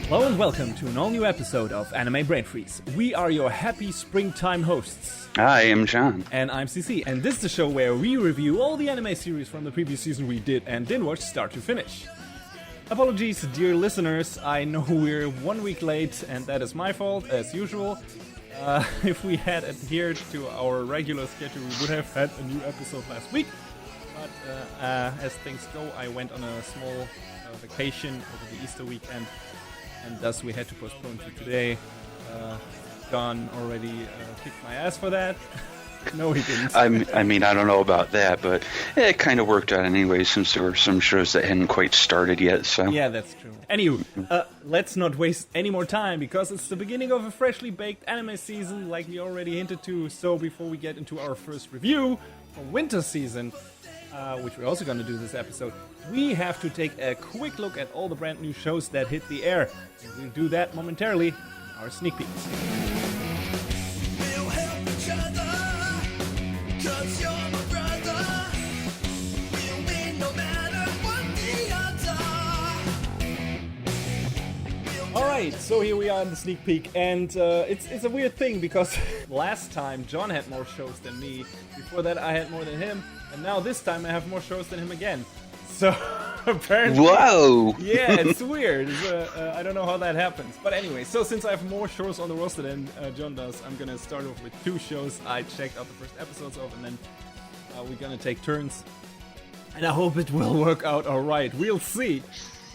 Hello and welcome to an all-new episode of Anime Brain Freeze. We are your happy springtime hosts. I am John. And I'm CC, and this is the show where we review all the anime series from the previous season we did and didn't watch start to finish. Apologies, dear listeners, I know we're 1 week late, and that is my fault, as usual. If we had adhered to our regular schedule, we would have had a new episode last week. But as things go, I went on a small vacation over the Easter weekend, and thus we had to postpone to today. John already kicked my ass for that. No, he didn't. I mean, I don't know about that, but it kind of worked out anyway, since there were some shows that hadn't quite started yet. So yeah, that's true. Anywho, let's not waste any more time, because it's the beginning of a freshly baked anime season, like we already hinted to. So before we get into our first review for winter season, which we're also going to do this episode, we have to take a quick look at all the brand new shows that hit the air. And we'll do that momentarily in our sneak peeks. We'll help each other, 'cause you're my brother. We'll win no matter what the odds are. Alright, so here we are in the sneak peek, and it's a weird thing, because last time John had more shows than me, before that I had more than him, and now this time I have more shows than him again. So, apparently... Whoa! Yeah, it's weird. I don't know how that happens. But anyway, so since I have more shows on the roster than John does, I'm gonna start off with 2 shows I checked out the first episodes of, and then we're gonna take turns. And I hope it will work out alright. We'll see.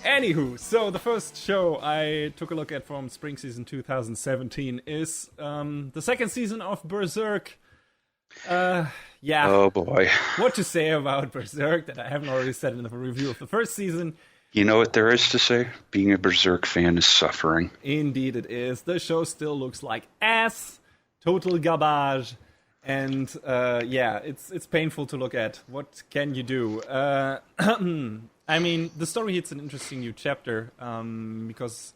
Anywho, so the first show I took a look at from spring season 2017 is the second season of Berserk. Yeah. Oh boy. What to say about Berserk that I haven't already said in the review of the first season. You know what there is to say? Being a Berserk fan is suffering. Indeed it is. The show still looks like ass, total garbage, and yeah, it's painful to look at. What can you do? I mean, the story hits an interesting new chapter, because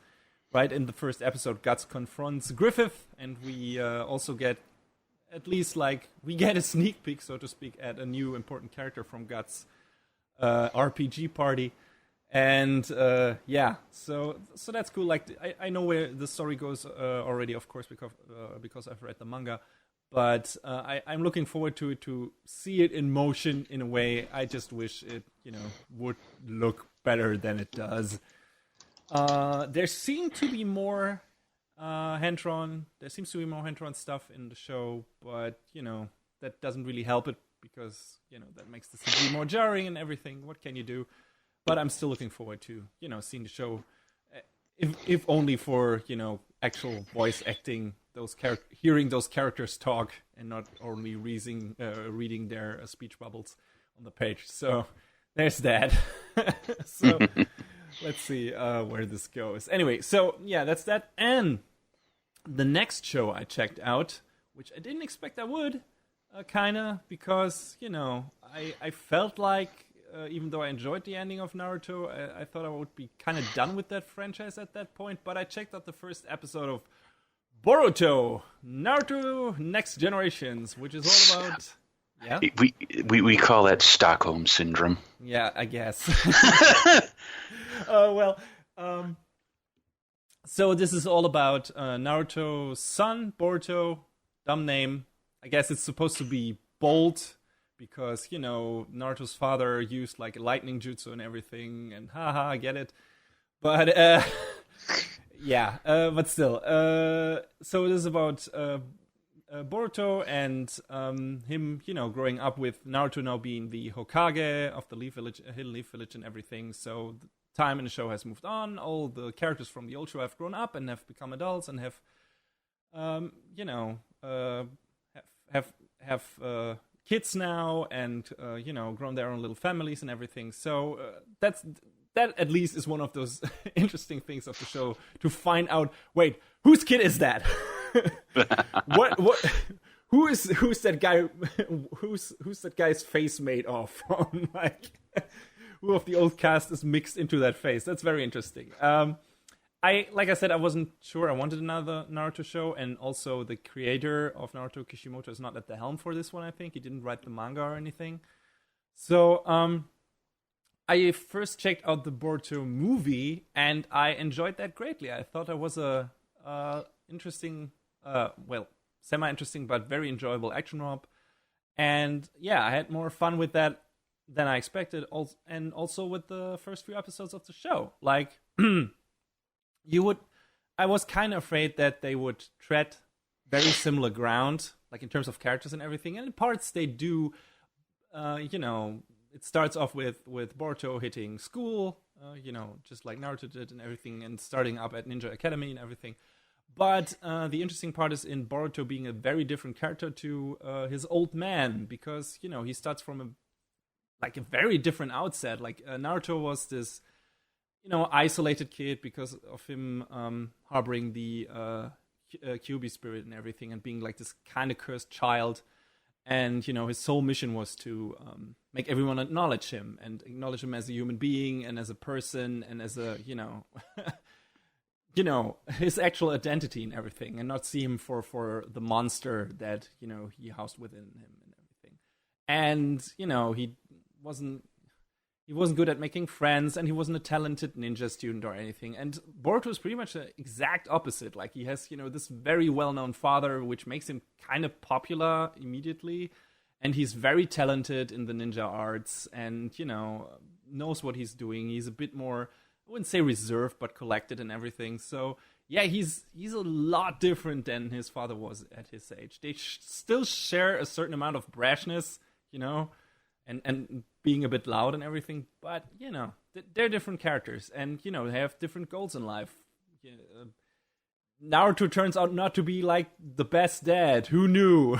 right in the first episode, Guts confronts Griffith, and we also get we get a sneak peek, so to speak, at a new important character from Guts' RPG party. And yeah, so that's cool. Like, I know where the story goes already, of course, because I've read the manga. But I'm looking forward to see it in motion in a way. I just wish it, would look better than it does. There seems to be more hand-drawn stuff in the show, but that doesn't really help it, because that makes the CG more jarring and everything. What can you do? But I'm still looking forward to seeing the show, if only for actual voice acting, hearing those characters talk, and not only reading their speech bubbles on the page. So there's that. So let's see where this goes. Anyway, so yeah, that's that. And the next show I checked out, which I didn't expect I would, kinda, because I felt like, even though I enjoyed the ending of Naruto, I thought I would be kind of done with that franchise at that point. But I checked out the first episode of Boruto, Naruto Next Generations, which is all about... Yeah? We call that Stockholm Syndrome. Yeah, I guess. So this is all about Naruto's son, Boruto, dumb name. I guess it's supposed to be Bolt, because, Naruto's father used like a lightning jutsu and everything, and haha, I get it. But, yeah, but still. So it is about Boruto and him, growing up with Naruto now being the Hokage of the Hidden Leaf Village and everything. So the time in the show has moved on. All the characters from the old show have grown up and have become adults and have, have kids now, and grown their own little families and everything. So that at least is one of those interesting things of the show, to find out, wait, whose kid is that? what who's that guy, who's that guy's face made of? Like, who of the old cast is mixed into that face? That's very interesting. Like I said, I wasn't sure I wanted another Naruto show, and also the creator of Naruto, Kishimoto, is not at the helm for this one. I think he didn't write the manga or anything. So I first checked out the Boruto movie, and I enjoyed that greatly. I thought that was a interesting, semi-interesting but very enjoyable action romp. And yeah, I had more fun with that than I expected, and also with the first few episodes of the show. Like, I was kind of afraid that they would tread very similar ground, like in terms of characters and everything. And in parts they do, it starts off with Boruto hitting school, just like Naruto did and everything, and starting up at Ninja Academy and everything. But the interesting part is in Boruto being a very different character to his old man, because, he starts from a very different outset. Like, Naruto was this, isolated kid because of him harboring the Kyuubi spirit and everything, and being like this kind of cursed child. And, his sole mission was to make everyone acknowledge him, and acknowledge him as a human being and as a person and as a, his actual identity and everything, and not see him for the monster that, he housed within him and everything. And, he wasn't good at making friends, and he wasn't a talented ninja student or anything. And Boruto is pretty much the exact opposite. Like, he has, this very well-known father, which makes him kind of popular immediately. And he's very talented in the ninja arts and, knows what he's doing. He's a bit more, I wouldn't say reserved, but collected and everything. So, yeah, he's a lot different than his father was at his age. They still share a certain amount of brashness, and being a bit loud and everything, but, they're different characters, and, they have different goals in life. Naruto turns out not to be, like, the best dad. Who knew?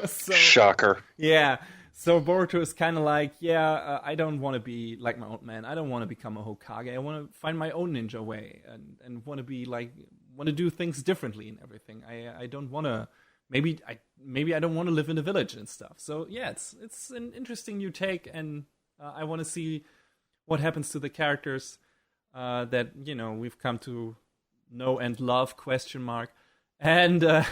Shocker. Yeah. So Boruto is kind of like, I don't want to be like my old man. I don't want to become a Hokage. I want to find my own ninja way, and want to be, like, want to do things differently and everything. I don't want to... Maybe I don't want to live in a village and stuff. So yeah, it's an interesting new take, and I want to see what happens to the characters that we've come to know and love ? And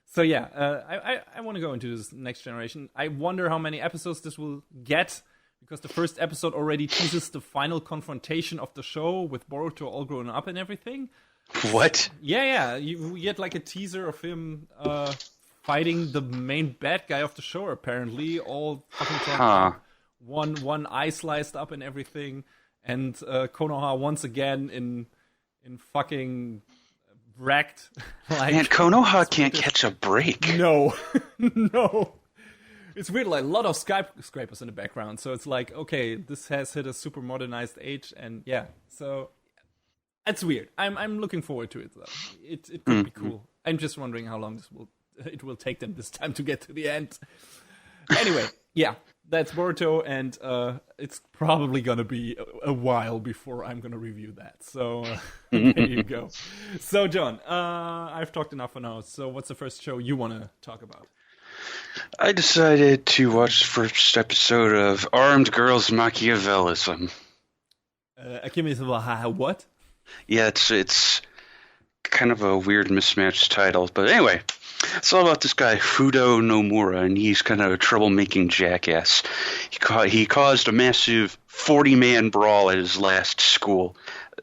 so yeah, I want to go into this next generation. I wonder how many episodes this will get, because the first episode already teases the final confrontation of the show with Boruto all grown up and everything. What? Yeah. You get like a teaser of him fighting the main bad guy of the show, apparently. All fucking one eye sliced up and everything. And Konoha once again in fucking wrecked. Like, Man, Konoha can't catch a break. No. No. It's weird, like a lot of skyscrapers in the background. So it's like, okay, this has hit a super modernized age, and yeah, so... It's weird. I'm looking forward to it though. It could be cool. I'm just wondering how long it will take them this time to get to the end. Anyway, yeah, that's Boruto, and it's probably gonna be a while before I'm gonna review that. So there you go. So John, I've talked enough for now. So what's the first show you want to talk about? I decided to watch the first episode of Armed Girls Machiavellism. What? Yeah, it's kind of a weird mismatched title, but anyway, it's all about this guy Fudo Nomura, and he's kind of a troublemaking jackass. He caused a massive 40-man brawl at his last school.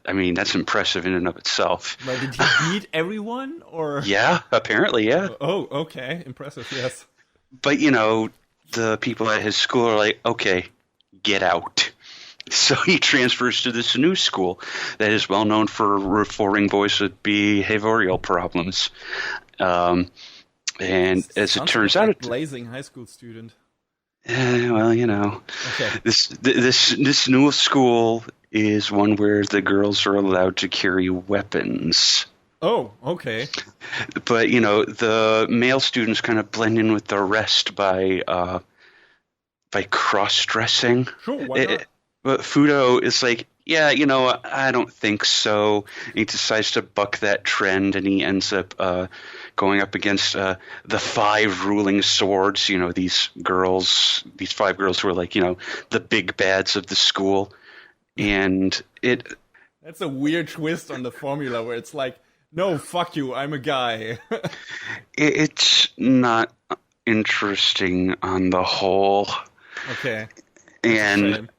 I mean, that's impressive in and of itself. But did he beat everyone, or? Yeah, apparently, yeah. Oh, okay, impressive, yes. But the people at his school are like, okay, get out. So he transfers to this new school that is well known for reforming boys with behavioral problems. And as it turns out, like a blazing high school student. Okay. This new school is one where the girls are allowed to carry weapons. Oh, okay. But the male students kind of blend in with the rest by cross-dressing. Sure, why not? But Fudo is like, yeah, I don't think so. And he decides to buck that trend, and he ends up going up against the 5 ruling swords. These 5 girls who are like, the big bads of the school. And that's a weird twist on the formula where it's like, no, fuck you, I'm a guy. It's not interesting on the whole. Okay. And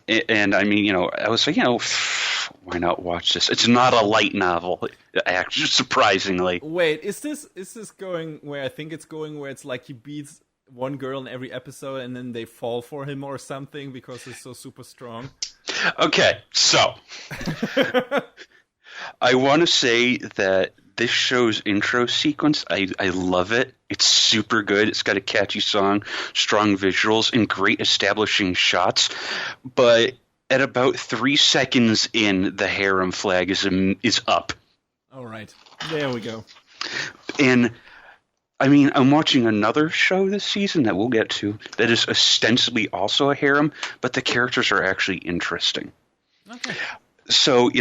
And I mean, I was like, why not watch this? It's not a light novel, actually, surprisingly. Wait, is this going where I think it's going, where it's like he beats one girl in every episode and then they fall for him or something because he's so super strong? Okay, so I want to say that this show's intro sequence, I love it. It's super good. It's got a catchy song, strong visuals, and great establishing shots. But at about 3 seconds in, the harem flag is up. All right, there we go. And I mean, I'm watching another show this season that we'll get to that is ostensibly also a harem, but the characters are actually interesting. Okay. So,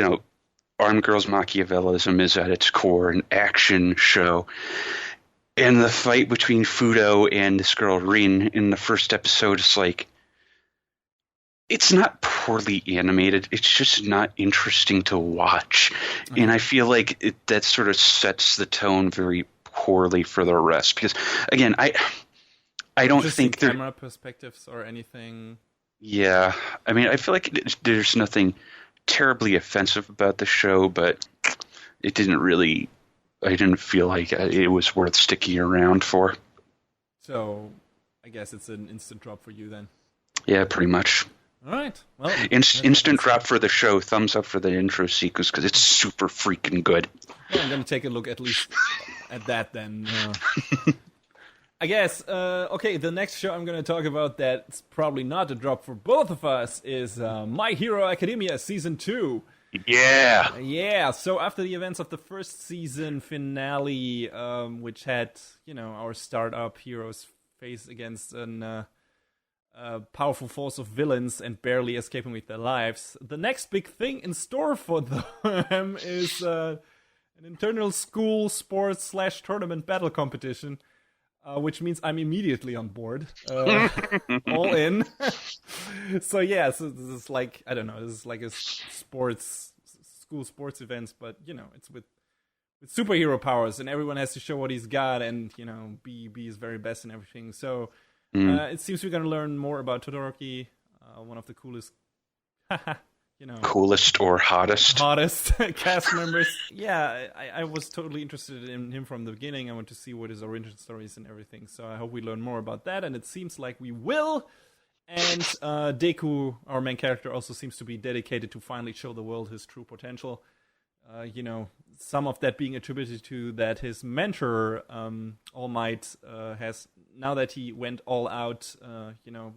Armed Girls Machiavellism is at its core an action show. And the fight between Fudo and this girl Rin in the first episode is like, it's not poorly animated. It's just not interesting to watch. Okay. And I feel like that sort of sets the tone very poorly for the rest. Because, again, I don't think there... camera perspectives or anything. Yeah. I mean, I feel like there's nothing terribly offensive about the show, but it didn't really... I didn't feel like it was worth sticking around for. So, I guess it's an instant drop for you then. Yeah, pretty much. All right. Well, instant drop for the show. Thumbs up for the intro sequence because it's super freaking good. Well, I'm going to take a look at least at that then. I guess, okay, the next show I'm going to talk about that's probably not a drop for both of us is My Hero Academia Season 2. Yeah. Yeah, so after the events of the first season finale, which had, our startup heroes face against a powerful force of villains and barely escaping with their lives, the next big thing in store for them is an internal school sports / tournament battle competition, which means I'm immediately on board, all in. So yeah, so this is like, I don't know, this is like a school sports events, but it's with superhero powers, and everyone has to show what he's got, and be his very best and everything. So it seems we're gonna learn more about Todoroki, one of the coolest, coolest or hottest cast members. Yeah, I was totally interested in him from the beginning. I want to see what his origin story is and everything. So I hope we learn more about that, and it seems like we will. And Deku, our main character, also seems to be dedicated to finally show the world his true potential. Some of that being attributed to that his mentor, All Might, has, now that he went all out,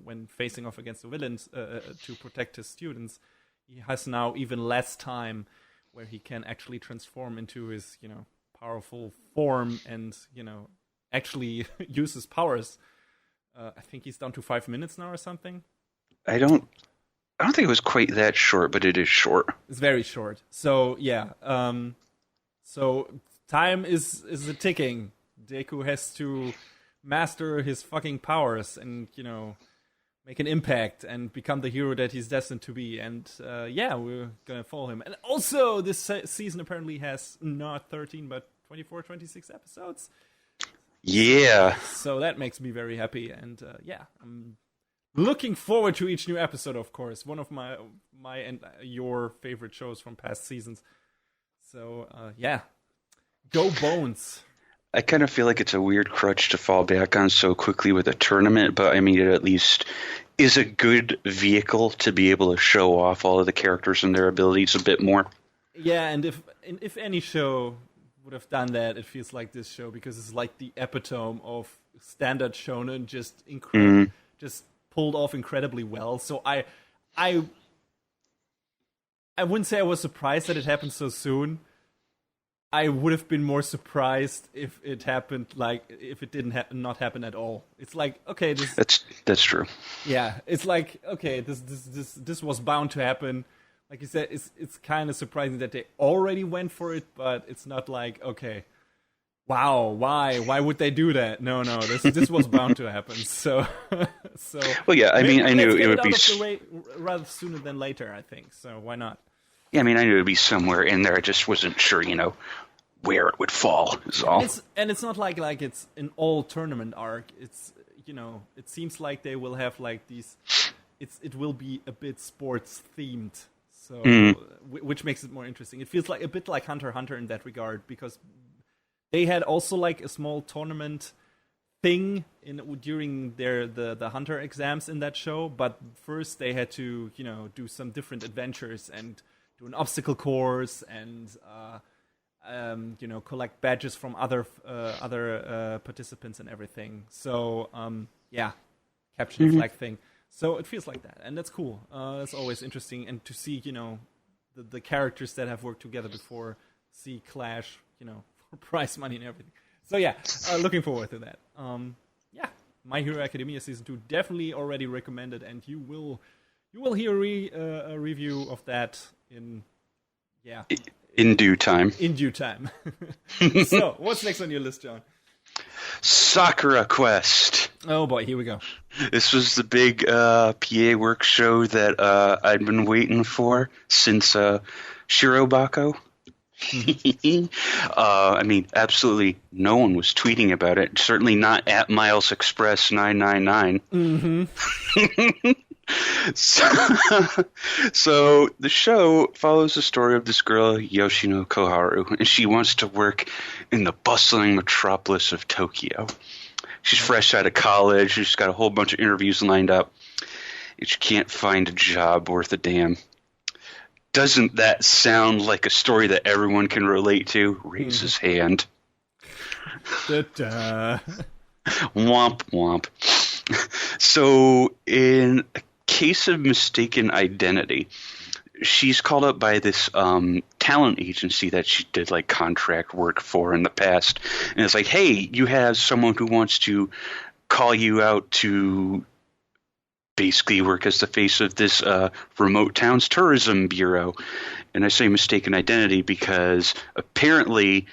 when facing off against the villains to protect his students, he has now even less time where he can actually transform into his, powerful form and, actually use his powers. I think he's down to 5 minutes now or something. I don't think it was quite that short, but it is short. It's very short. So yeah. So time is a ticking. Deku has to master his fucking powers and make an impact and become the hero that he's destined to be. And we're gonna follow him. And also, this season apparently has not 13 but 24, 26 episodes. Yeah. So that makes me very happy, and I'm looking forward to each new episode. Of course, one of my and your favorite shows from past seasons. So go Bones. I kind of feel like it's a weird crutch to fall back on so quickly with a tournament, but I mean, it at least is a good vehicle to be able to show off all of the characters and their abilities a bit more. Yeah, and if any show would have done that, it feels like this show, because it's like the epitome of standard shonen, just just pulled off incredibly well. So I wouldn't say I was surprised that it happened so soon. I would have been more surprised if it happened, like if it didn't not happen at all. It's like, okay, that's true. Yeah, it's like, okay, this was bound to happen. Like you said, it's kind of surprising that they already went for it, but it's not like, okay, wow, why would they do that? No, this was bound to happen. So well, yeah, I mean, I knew it would be the way rather sooner than later, I think. So why not? Yeah, I mean, I knew it would be somewhere in there. I just wasn't sure, where it would fall. Is all. It's not like it's an all tournament arc. It's it seems like they will have like these it will be a bit sports themed. So, which makes it more interesting. It feels like a bit like Hunter x Hunter in that regard, because they had also like a small tournament thing during the Hunter exams in that show. But first they had to do some different adventures and do an obstacle course and collect badges from other participants and everything. So capture the flag thing. So it feels like that, and that's cool. That's always interesting, and to see the characters that have worked together before see clash, for prize money and everything. So looking forward to that. My Hero Academia season 2 definitely already recommended, and you will hear a review of that in due time. In due time. So what's next on your list, John? Sakura Quest. Oh boy, here we go. This was the big PA work show that I'd been waiting for since Shirobako. I mean, absolutely no one was tweeting about it. Certainly not at Miles Express 999. So the show follows the story of this girl, Yoshino Koharu, and she wants to work in the bustling metropolis of Tokyo. She's fresh out of college. She's got a whole bunch of interviews lined up, and she can't find a job worth a damn. Doesn't that sound like a story that everyone can relate to? Raise his hand. Da-da. Womp womp. So in a case of mistaken identity, she's called up by this talent agency that she did like contract work for in the past, and it's like, hey, you have someone who wants to call you out to basically work as the face of this remote town's tourism bureau. And I say mistaken identity because apparently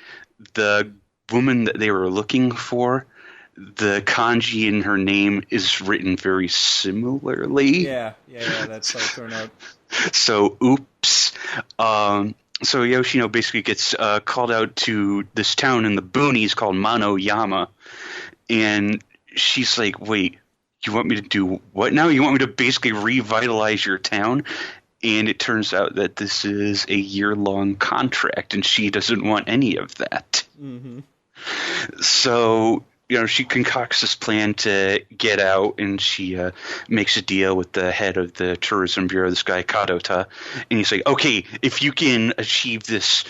the woman that they were looking for, the kanji in her name is written very similarly. Yeah, that's how it turned out. So, oops. So Yoshino basically gets called out to this town in the boonies called Manoyama, and she's like, wait, you want me to do what now? You want me to basically revitalize your town? And it turns out that this is a year-long contract, and she doesn't want any of that. Mm-hmm. So, she concocts this plan to get out, and she makes a deal with the head of the tourism bureau, this guy KADO, and he's like, okay, if you can achieve this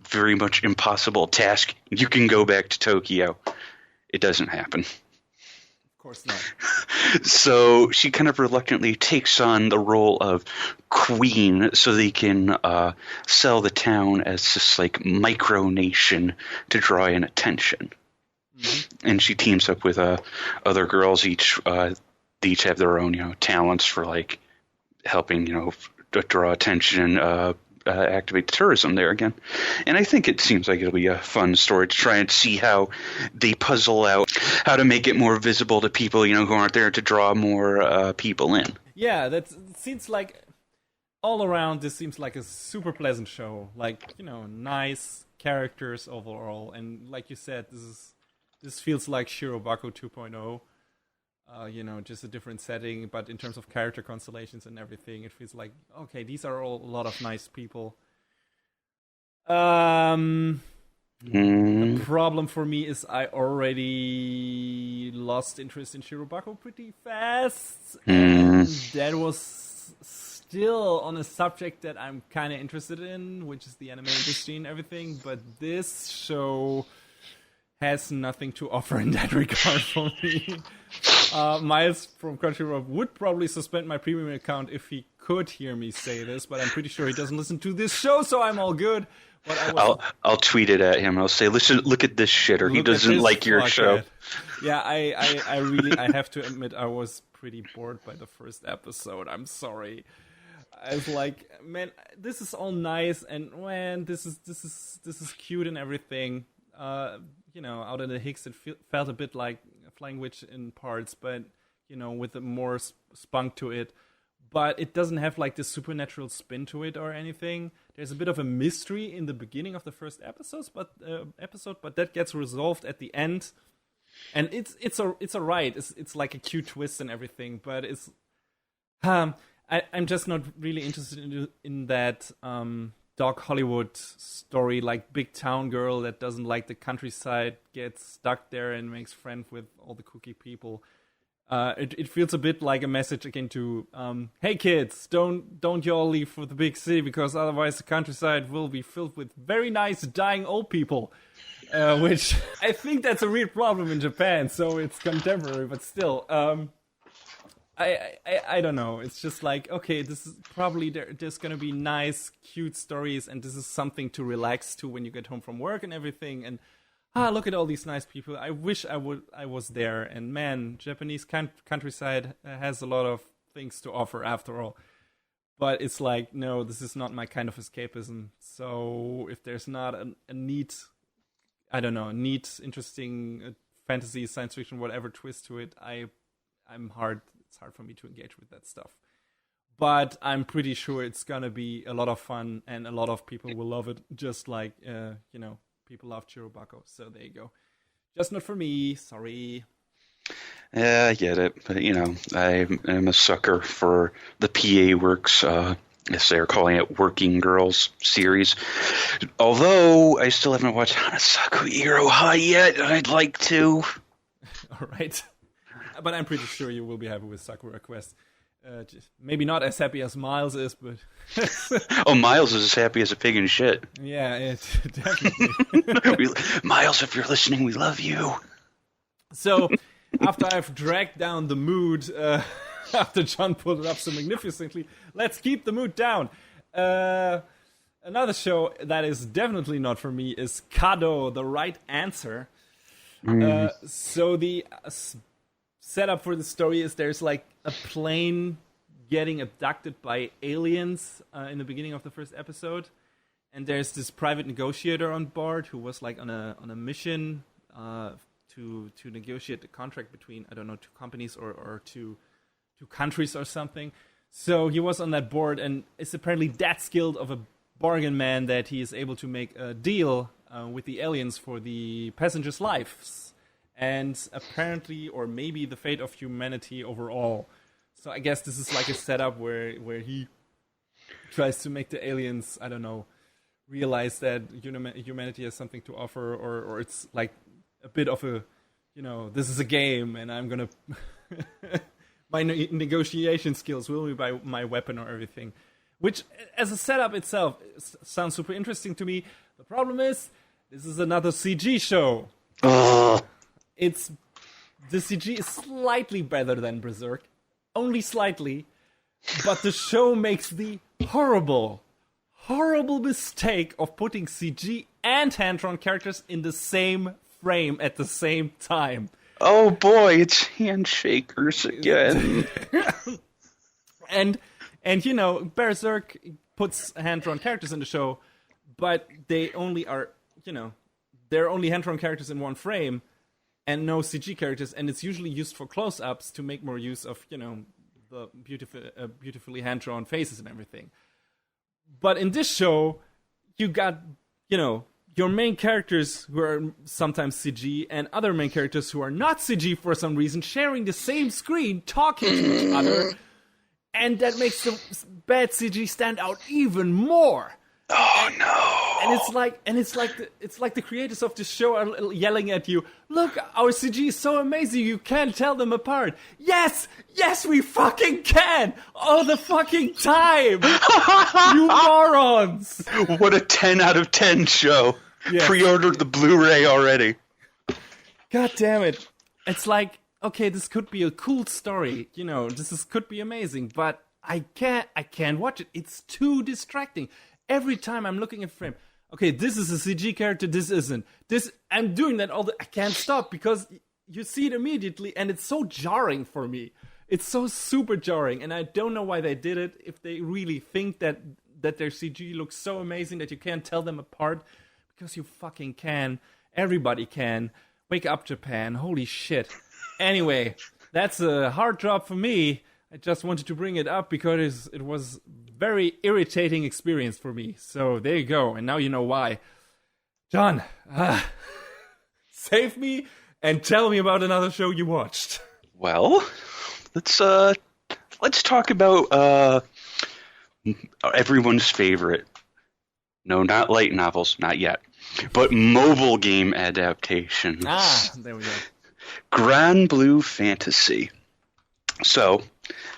very much impossible task, you can go back to Tokyo. It doesn't happen. Of course not. So she kind of reluctantly takes on the role of queen so they can sell the town as this like micronation to draw in attention. Mm-hmm. And she teams up with other girls. They each have their own talents for like helping draw attention, activate the tourism there again. And I think it seems like it'll be a fun story to try and see how they puzzle out how to make it more visible to people who aren't there, to draw more people in. Yeah, it seems like all around this seems like a super pleasant show. Like, nice characters overall, and like you said, this feels like Shirobako 2.0. Just a different setting, but in terms of character constellations and everything, it feels like, okay, these are all a lot of nice people. The problem for me is I already lost interest in Shirobako pretty fast, and that was still on a subject that I'm kind of interested in, which is the anime industry and everything, but this show has nothing to offer in that regard for me. Miles from Crunchyroll would probably suspend my premium account if he could hear me say this, but I'm pretty sure he doesn't listen to this show, so I'm all good. But I'll tweet it at him. I'll say, listen, look at this shitter. He doesn't like your show. Yeah, I really have to admit I was pretty bored by the first episode. I'm sorry. I was like, man, this is all nice, and man, this is cute and everything. Out in the Hicks, it felt a bit like Flying Witch in parts, but with a more spunk to it. But it doesn't have like this supernatural spin to it or anything. There's a bit of a mystery in the beginning of the first episode, but that gets resolved at the end, and it's alright. It's like a cute twist and everything, but I'm just not really interested in that Doc Hollywood story, like big town girl that doesn't like the countryside, gets stuck there and makes friends with all the cookie people. It feels a bit like a message again to, hey kids, don't you all leave for the big city because otherwise the countryside will be filled with very nice dying old people. Which I think that's a real problem in Japan, so it's contemporary, but still. I don't know. It's just like, okay, this is probably there's gonna be nice, cute stories, and this is something to relax to when you get home from work and everything. And look at all these nice people. I wish I was there. And man, Japanese countryside has a lot of things to offer after all. But it's like, no, this is not my kind of escapism. So if there's not a neat, I don't know, neat, interesting fantasy, science fiction, whatever twist to it, I'm hard. It's hard for me to engage with that stuff. But I'm pretty sure it's gonna be a lot of fun, and a lot of people will love it, just like, people love Chirobako. So there you go. Just not for me, sorry. Yeah, I get it. But, I'm a sucker for the PA Works, as they're calling it, Working Girls series. Although I still haven't watched Hanasaku Iro High yet, and I'd like to. All right. But I'm pretty sure you will be happy with Sakura Quest. Maybe not as happy as Miles is, but... Oh, Miles is as happy as a pig in shit. Yeah, definitely. Miles, if you're listening, we love you. So, after I've dragged down the mood, after John pulled it up so magnificently, let's keep the mood down. Another show that is definitely not for me is KADO, The Right Answer. So the... setup for the story is there's like a plane getting abducted by aliens in the beginning of the first episode, and there's this private negotiator on board who was like on a mission to negotiate the contract between, I don't know, two companies or two countries or something. So he was on that board and is apparently that skilled of a bargain man that he is able to make a deal with the aliens for the passengers' lives. And apparently, or maybe the fate of humanity overall. So I guess this is like a setup where he tries to make the aliens, I don't know, realize that humanity has something to offer, or it's like a bit of a, this is a game, and I'm gonna my negotiation skills will be my weapon or everything. Which, as a setup itself, sounds super interesting to me. The problem is, this is another CG show. The CG is slightly better than Berserk, only slightly, but the show makes the horrible mistake of putting CG and hand-drawn characters in the same frame at the same time. Oh boy, it's handshakers again. and Berserk puts hand-drawn characters in the show, but they only are, they're only hand-drawn characters in one frame. And no CG characters, and it's usually used for close-ups to make more use of, the beautifully hand-drawn faces and everything. But in this show, you got, your main characters who are sometimes CG, and other main characters who are not CG for some reason, sharing the same screen, talking to each other, and that makes the bad CG stand out even more. Oh no! And it's like the creators of this show are yelling at you. Look, our CG is so amazing, you can't tell them apart. Yes, we fucking can, all the fucking time. You morons! What a 10 out of 10 show. Yes. Pre-ordered the Blu-ray already. God damn it! It's like, okay, this could be a cool story. Could be amazing, but I can't watch it. It's too distracting. Every time I'm looking at frame, okay, this is a CG character, this isn't. I'm doing that I can't stop because you see it immediately, and it's so jarring for me. It's so super jarring, and I don't know why they did it. If they really think that their CG looks so amazing that you can't tell them apart, because you fucking can. Everybody can. Wake up, Japan. Holy shit. Anyway, that's a hard drop for me. I just wanted to bring it up because it was very irritating experience for me. So there you go, and now you know why. John, save me and tell me about another show you watched. Well, let's let's talk about everyone's favorite. No, not light novels, not yet, but mobile game adaptations. There we go. Granblue Fantasy. So,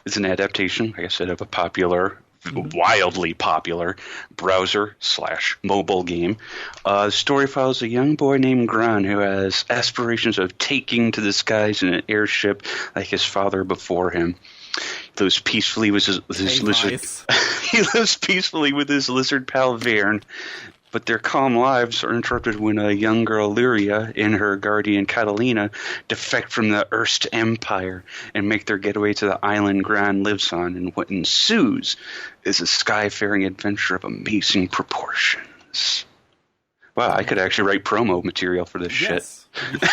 it's an adaptation, like I said, of a popular, wildly popular browser/mobile game. The story follows a young boy named Gran who has aspirations of taking to the skies in an airship like his father before him. He lives peacefully with his lizard. Nice. He lives peacefully with his lizard pal Vern, but their calm lives are interrupted when a young girl, Lyria, and her guardian, Catalina, defect from the Erst Empire and make their getaway to the island Gran lives on, and what ensues is a skyfaring adventure of amazing proportions. Wow, I could actually write promo material for this shit. Yes. You should.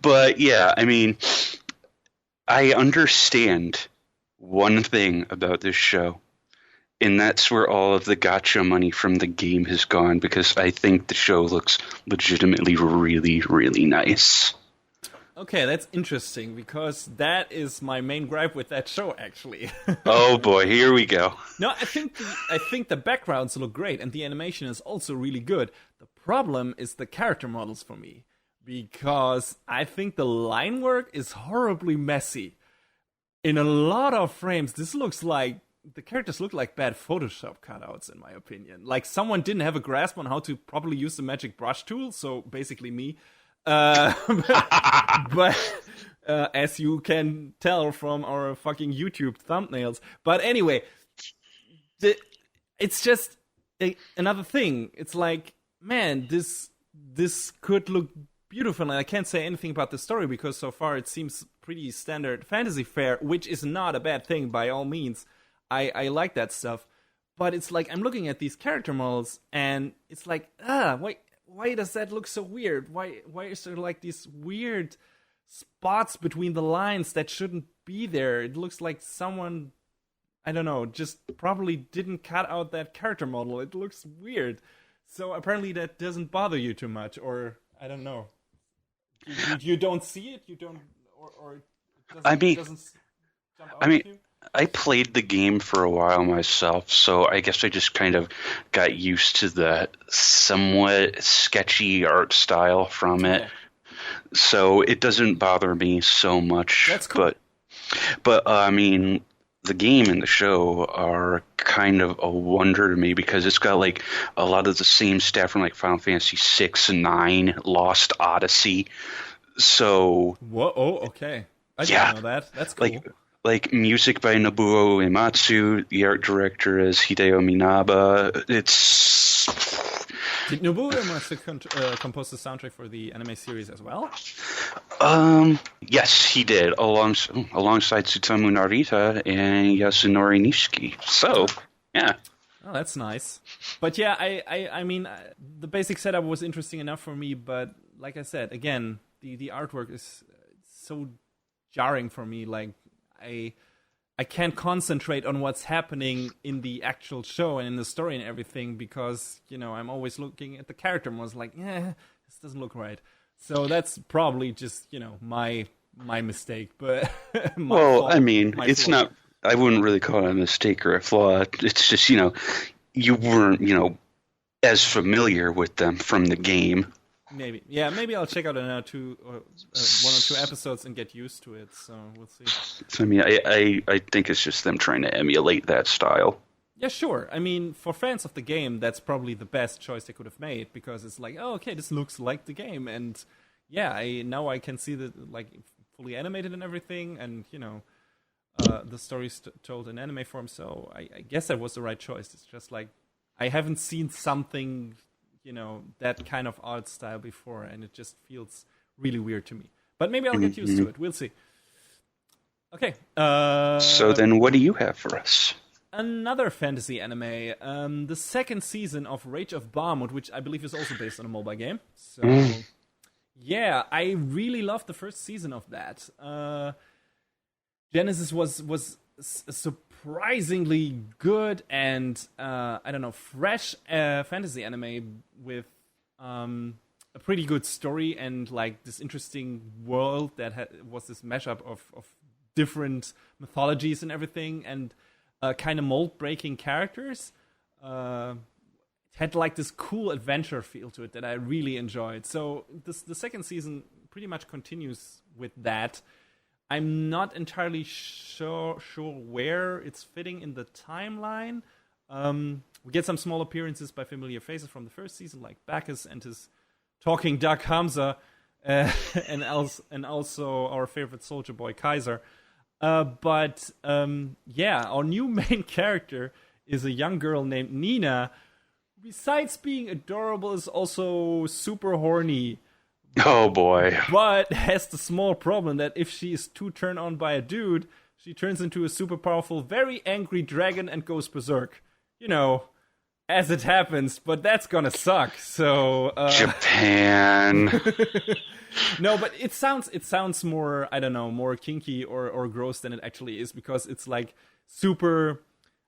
But yeah, I mean, I understand one thing about this show, and that's where all of the gotcha money from the game has gone, because I think the show looks legitimately really, really nice. Okay, that's interesting, because that is my main gripe with that show, actually. Oh boy, here we go. No, I think the backgrounds look great, and the animation is also really good. The problem is the character models for me, because I think the line work is horribly messy. In a lot of frames, this looks like the characters look like bad Photoshop cutouts, in my opinion. Like someone didn't have a grasp on how to properly use the magic brush tool, so basically me. But as you can tell from our fucking YouTube thumbnails. But anyway, it's just another thing. It's like, man, this could look beautiful, and I can't say anything about the story because so far it seems pretty standard fantasy fare, which is not a bad thing by all means. I like that stuff, but it's like I'm looking at these character models, and it's like, why does that look so weird? Why is there like these weird spots between the lines that shouldn't be there? It looks like someone, I don't know, just probably didn't cut out that character model. It looks weird. So apparently that doesn't bother you too much, or I don't know. You don't see it? You don't, or it doesn't jump out at you? I played the game for a while myself, so I guess I just kind of got used to the somewhat sketchy art style from it. So it doesn't bother me so much. That's cool. But I mean, the game and the show are kind of a wonder to me because it's got like a lot of the same stuff from like Final Fantasy 6 and 9, Lost Odyssey. So whoa, oh, okay. I didn't know that. That's cool. Like music by Nobuo Uematsu, the art director is Hideo Minaba. Did Nobuo Uematsu compose the soundtrack for the anime series as well? Yes, he did, alongside Tsutomu Narita and Yasunori Nishiki. So, yeah. Oh, that's nice. But yeah, I mean, the basic setup was interesting enough for me, but like I said, again, the artwork is so jarring for me. Like, I can't concentrate on what's happening in the actual show and in the story and everything because, you know, I'm always looking at the character and was like, this doesn't look right. So that's probably just, you know, my mistake. But I mean, it's flaw. Not. I wouldn't really call it a mistake or a flaw. It's just, you know, you weren't, you know, as familiar with them from the game. Maybe. Yeah, maybe I'll check out one or two episodes and get used to it, so we'll see. I mean, I think it's just them trying to emulate that style. Yeah, sure. I mean, for fans of the game, that's probably the best choice they could have made, because it's like, oh, okay, this looks like the game, and yeah, now I can see that, like, fully animated and everything, and, you know, the story's told in anime form, so I guess that was the right choice. It's just like, I haven't seen something, you know, that kind of art style before, and it just feels really weird to me. But maybe I'll get used to it. We'll see. Okay. So then what do you have for us? Another fantasy anime. The second season of Rage of Bahamut, which I believe is also based on a mobile game. So, yeah, I really loved the first season of that. Genesis was surprisingly good and fresh fantasy anime with a pretty good story and like this interesting world that was this mashup of different mythologies and everything, and kind of mold-breaking characters. It had like this cool adventure feel to it that I really enjoyed. So the second season pretty much continues with that. I'm not entirely sure where it's fitting in the timeline. We get some small appearances by familiar faces from the first season, like Bacchus and his talking duck Hamza, and also our favorite soldier boy Kaiser. But our new main character is a young girl named Nina. Besides being adorable, is also super horny. Oh boy. But has the small problem that if she is too turned on by a dude, she turns into a super powerful, very angry dragon and goes berserk. You know, as it happens, but that's gonna suck. So Japan. No, but it sounds more, I don't know, more kinky or gross than it actually is, because it's like super,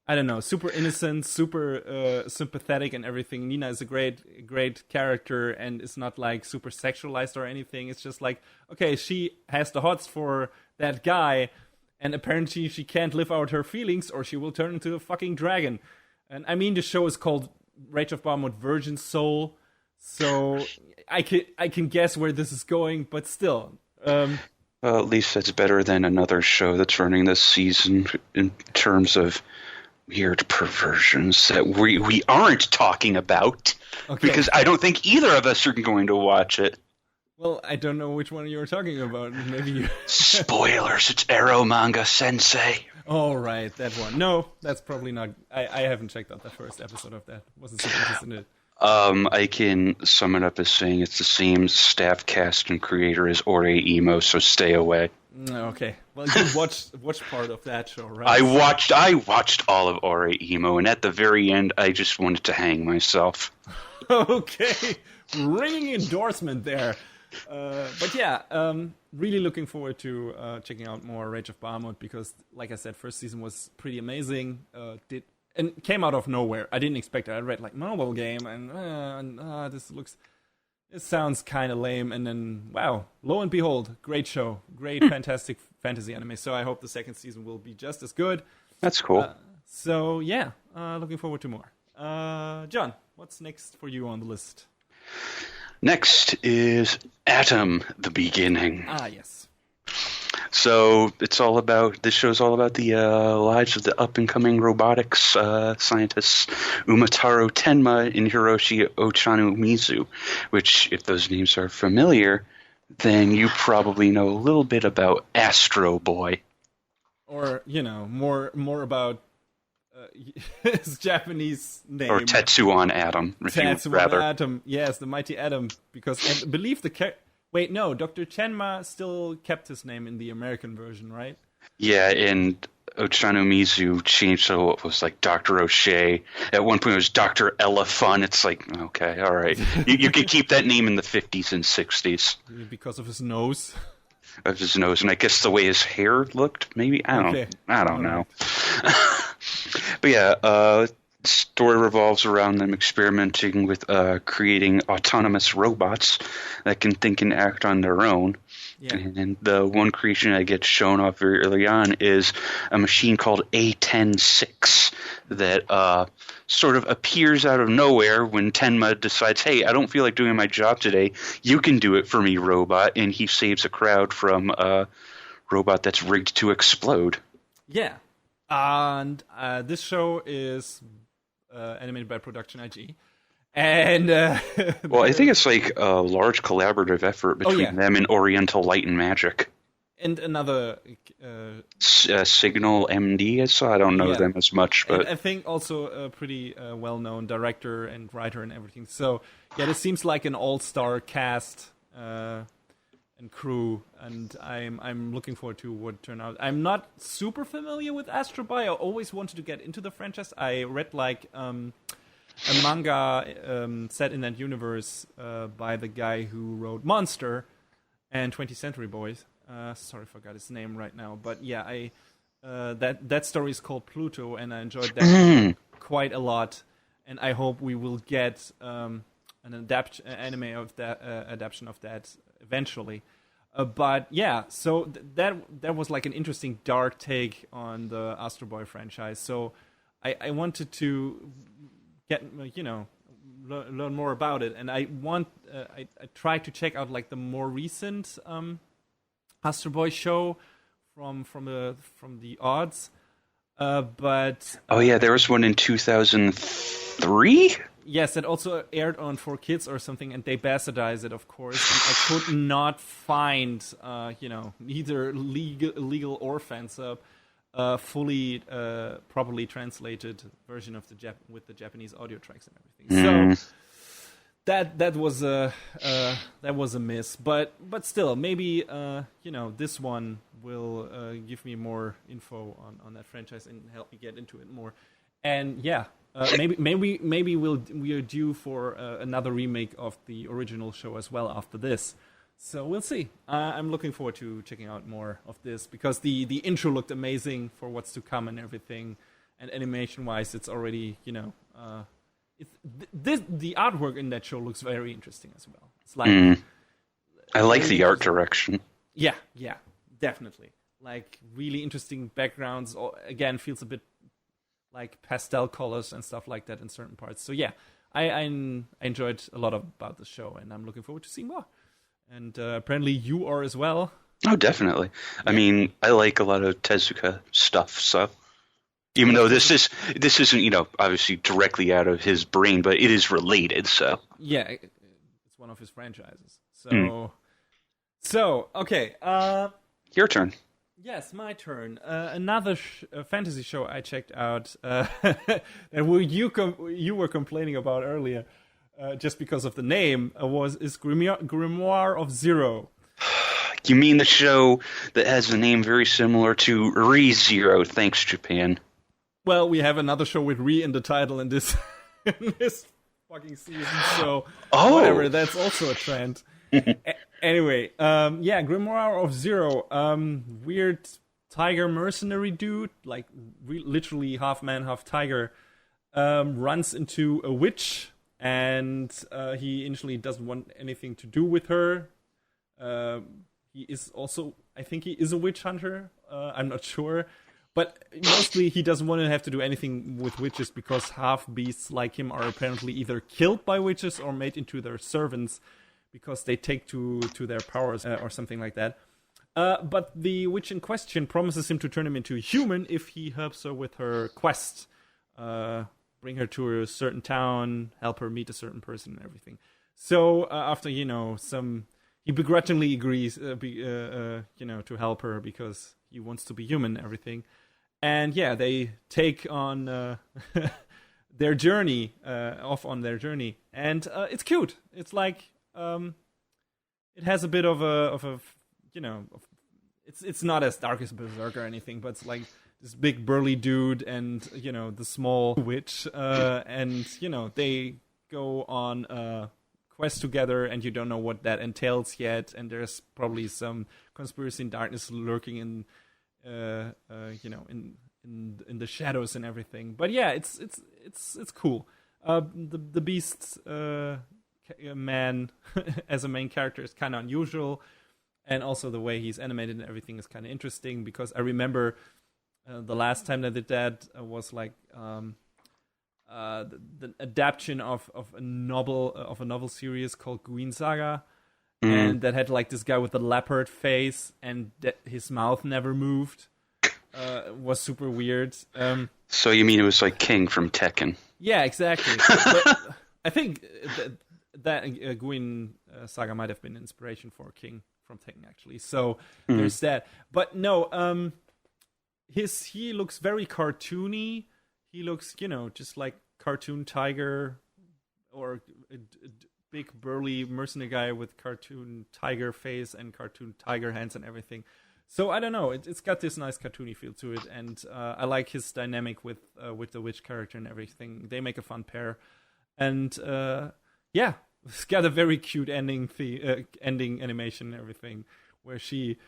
I don't know, super innocent, super sympathetic and everything. Nina is a great character and is not like super sexualized or anything. It's just like, okay, she has the hots for that guy, and apparently she can't live out her feelings or she will turn into a fucking dragon. And I mean, the show is called Rage of Bahamut Virgin Soul, so I can guess where this is going, but still. Well, at least that's better than another show that's running this season in terms of weird perversions that we aren't talking about, because I don't think either of us are going to watch it. Well, I don't know which one you were talking about. Maybe you... Spoilers, it's Arrow Manga Sensei. Oh, right, that one. No, that's probably not... I haven't checked out the first episode of that. Wasn't super interested in it. I can sum it up as saying it's the same staff, cast, and creator as Ore Emo, so stay away. Okay. Well, you watched part of that show, right? I watched all of Ore Emo, and at the very end, I just wanted to hang myself. Okay. Ringing endorsement there. But yeah, really looking forward to checking out more Rage of Bahamut, because, like I said, first season was pretty amazing. And came out of nowhere. I didn't expect it. I read like mobile game and it sounds kind of lame. And then, wow, lo and behold, great show, great fantastic fantasy anime. So I hope the second season will be just as good. That's cool. So yeah, looking forward to more. John, what's next for you on the list? Next is Atom: The Beginning. Ah, yes. So this show's all about the lives of the up-and-coming robotics scientists Umataro Tenma and Hiroshi Ochanu Mizu, which, if those names are familiar, then you probably know a little bit about Astro Boy. Or, you know, more about his Japanese name. Or Tetsuan Atom, if you would rather. Atom, yes, the mighty Atom, because I believe wait, no, Dr. Chenma still kept his name in the American version, right? Yeah, and Ochanu Mizu changed so it was like Dr. O'Shea. At one point it was Dr. Ella Fun. It's like, okay, all right. You could keep that name in the 50s and 60s. Because of his nose? Of his nose, and I guess the way his hair looked, maybe? I don't know. But yeah, story revolves around them experimenting with creating autonomous robots that can think and act on their own. Yeah. And the one creation that gets shown off very early on is a machine called A-10-6 that sort of appears out of nowhere when Tenma decides, hey, I don't feel like doing my job today. You can do it for me, robot. And he saves a crowd from a robot that's rigged to explode. Yeah. And this show is animated by Production IG. And well, I think it's like a large collaborative effort between them and Oriental Light and Magic. And another Signal MD, I saw. I don't know them as much, but and I think also a pretty well-known director and writer and everything. So yeah, this seems like an all-star cast and crew, and I'm looking forward to what turn out. I'm not super familiar with Astro Boy. I always wanted to get into the franchise. I read like a manga set in that universe by the guy who wrote Monster and 20th Century Boys. Sorry, I forgot his name right now. But yeah, that story is called Pluto, and I enjoyed that quite a lot. And I hope we will get an anime of that adaptation of that eventually. But yeah, so that was like an interesting dark take on the Astro Boy franchise. So I wanted to get learn more about it, and I tried to check out like the more recent Astro Boy show from the odds. But Oh yeah, there was one in 2003. yes, it also aired on 4Kids or something, and they bastardized it, of course. And I could not find, neither legal or fan sub, fully properly translated version of with the Japanese audio tracks and everything. So that was a miss. But still, maybe this one will give me more info on that franchise and help me get into it more. And yeah. Maybe we are due for another remake of the original show as well after this. So we'll see. I'm looking forward to checking out more of this because the intro looked amazing for what's to come and everything. And animation-wise, it's already, the artwork in that show looks very interesting as well. It's like I like the art direction. Yeah, definitely. Like really interesting backgrounds. Again, feels a bit like pastel colors and stuff like that in certain parts. So yeah, I enjoyed a lot about the show, and I'm looking forward to seeing more. And apparently you are as well. Oh, definitely. I mean, I like a lot of Tezuka stuff, so even though this isn't, obviously directly out of his brain, but it is related, so. Yeah, it's one of his franchises. So okay. Your turn. Yes, my turn. Another fantasy show I checked out that you were complaining about earlier, just because of the name, is Grimoire of Zero. You mean the show that has a name very similar to ReZero? Thanks, Japan. Well, we have another show with Re in the title in this fucking season, so whatever. That's also a trend. Anyway, Grimoire of Zero, weird tiger mercenary dude, like literally half man, half tiger, runs into a witch, and he initially doesn't want anything to do with her. He is also, I think he is a witch hunter, I'm not sure, but mostly he doesn't want to have to do anything with witches because half beasts like him are apparently either killed by witches or made into their servants, because they take to their powers or something like that. But the witch in question promises him to turn him into a human if he helps her with her quest. Bring her to a certain town, help her meet a certain person and everything. So after, he begrudgingly agrees, to help her because he wants to be human and everything. And yeah, they take on their journey, off on their journey. And it's cute. It's like... it has a bit of a it's not as dark as Berserk or anything, but it's like this big burly dude and the small witch, and they go on a quest together, and you don't know what that entails yet, and there's probably some conspiracy and darkness lurking in in the shadows and everything. But yeah, it's cool. The beasts. Man as a main character is kind of unusual, and also the way he's animated and everything is kind of interesting, because I remember the last time they did that was like the adaptation of a novel series called Green Saga, and that had like this guy with the leopard face and his mouth never moved. Was super weird. So you mean it was like King from Tekken? Yeah, exactly. But I think that Gwyn Saga might have been inspiration for King from Tekken, actually. So there's that. But no, he looks very cartoony. He looks, just like cartoon tiger, or a big burly mercenary guy with cartoon tiger face and cartoon tiger hands and everything. So I don't know. It's got this nice cartoony feel to it, and I like his dynamic with the witch character and everything. They make a fun pair, and yeah, it's got a very cute ending animation and everything, where she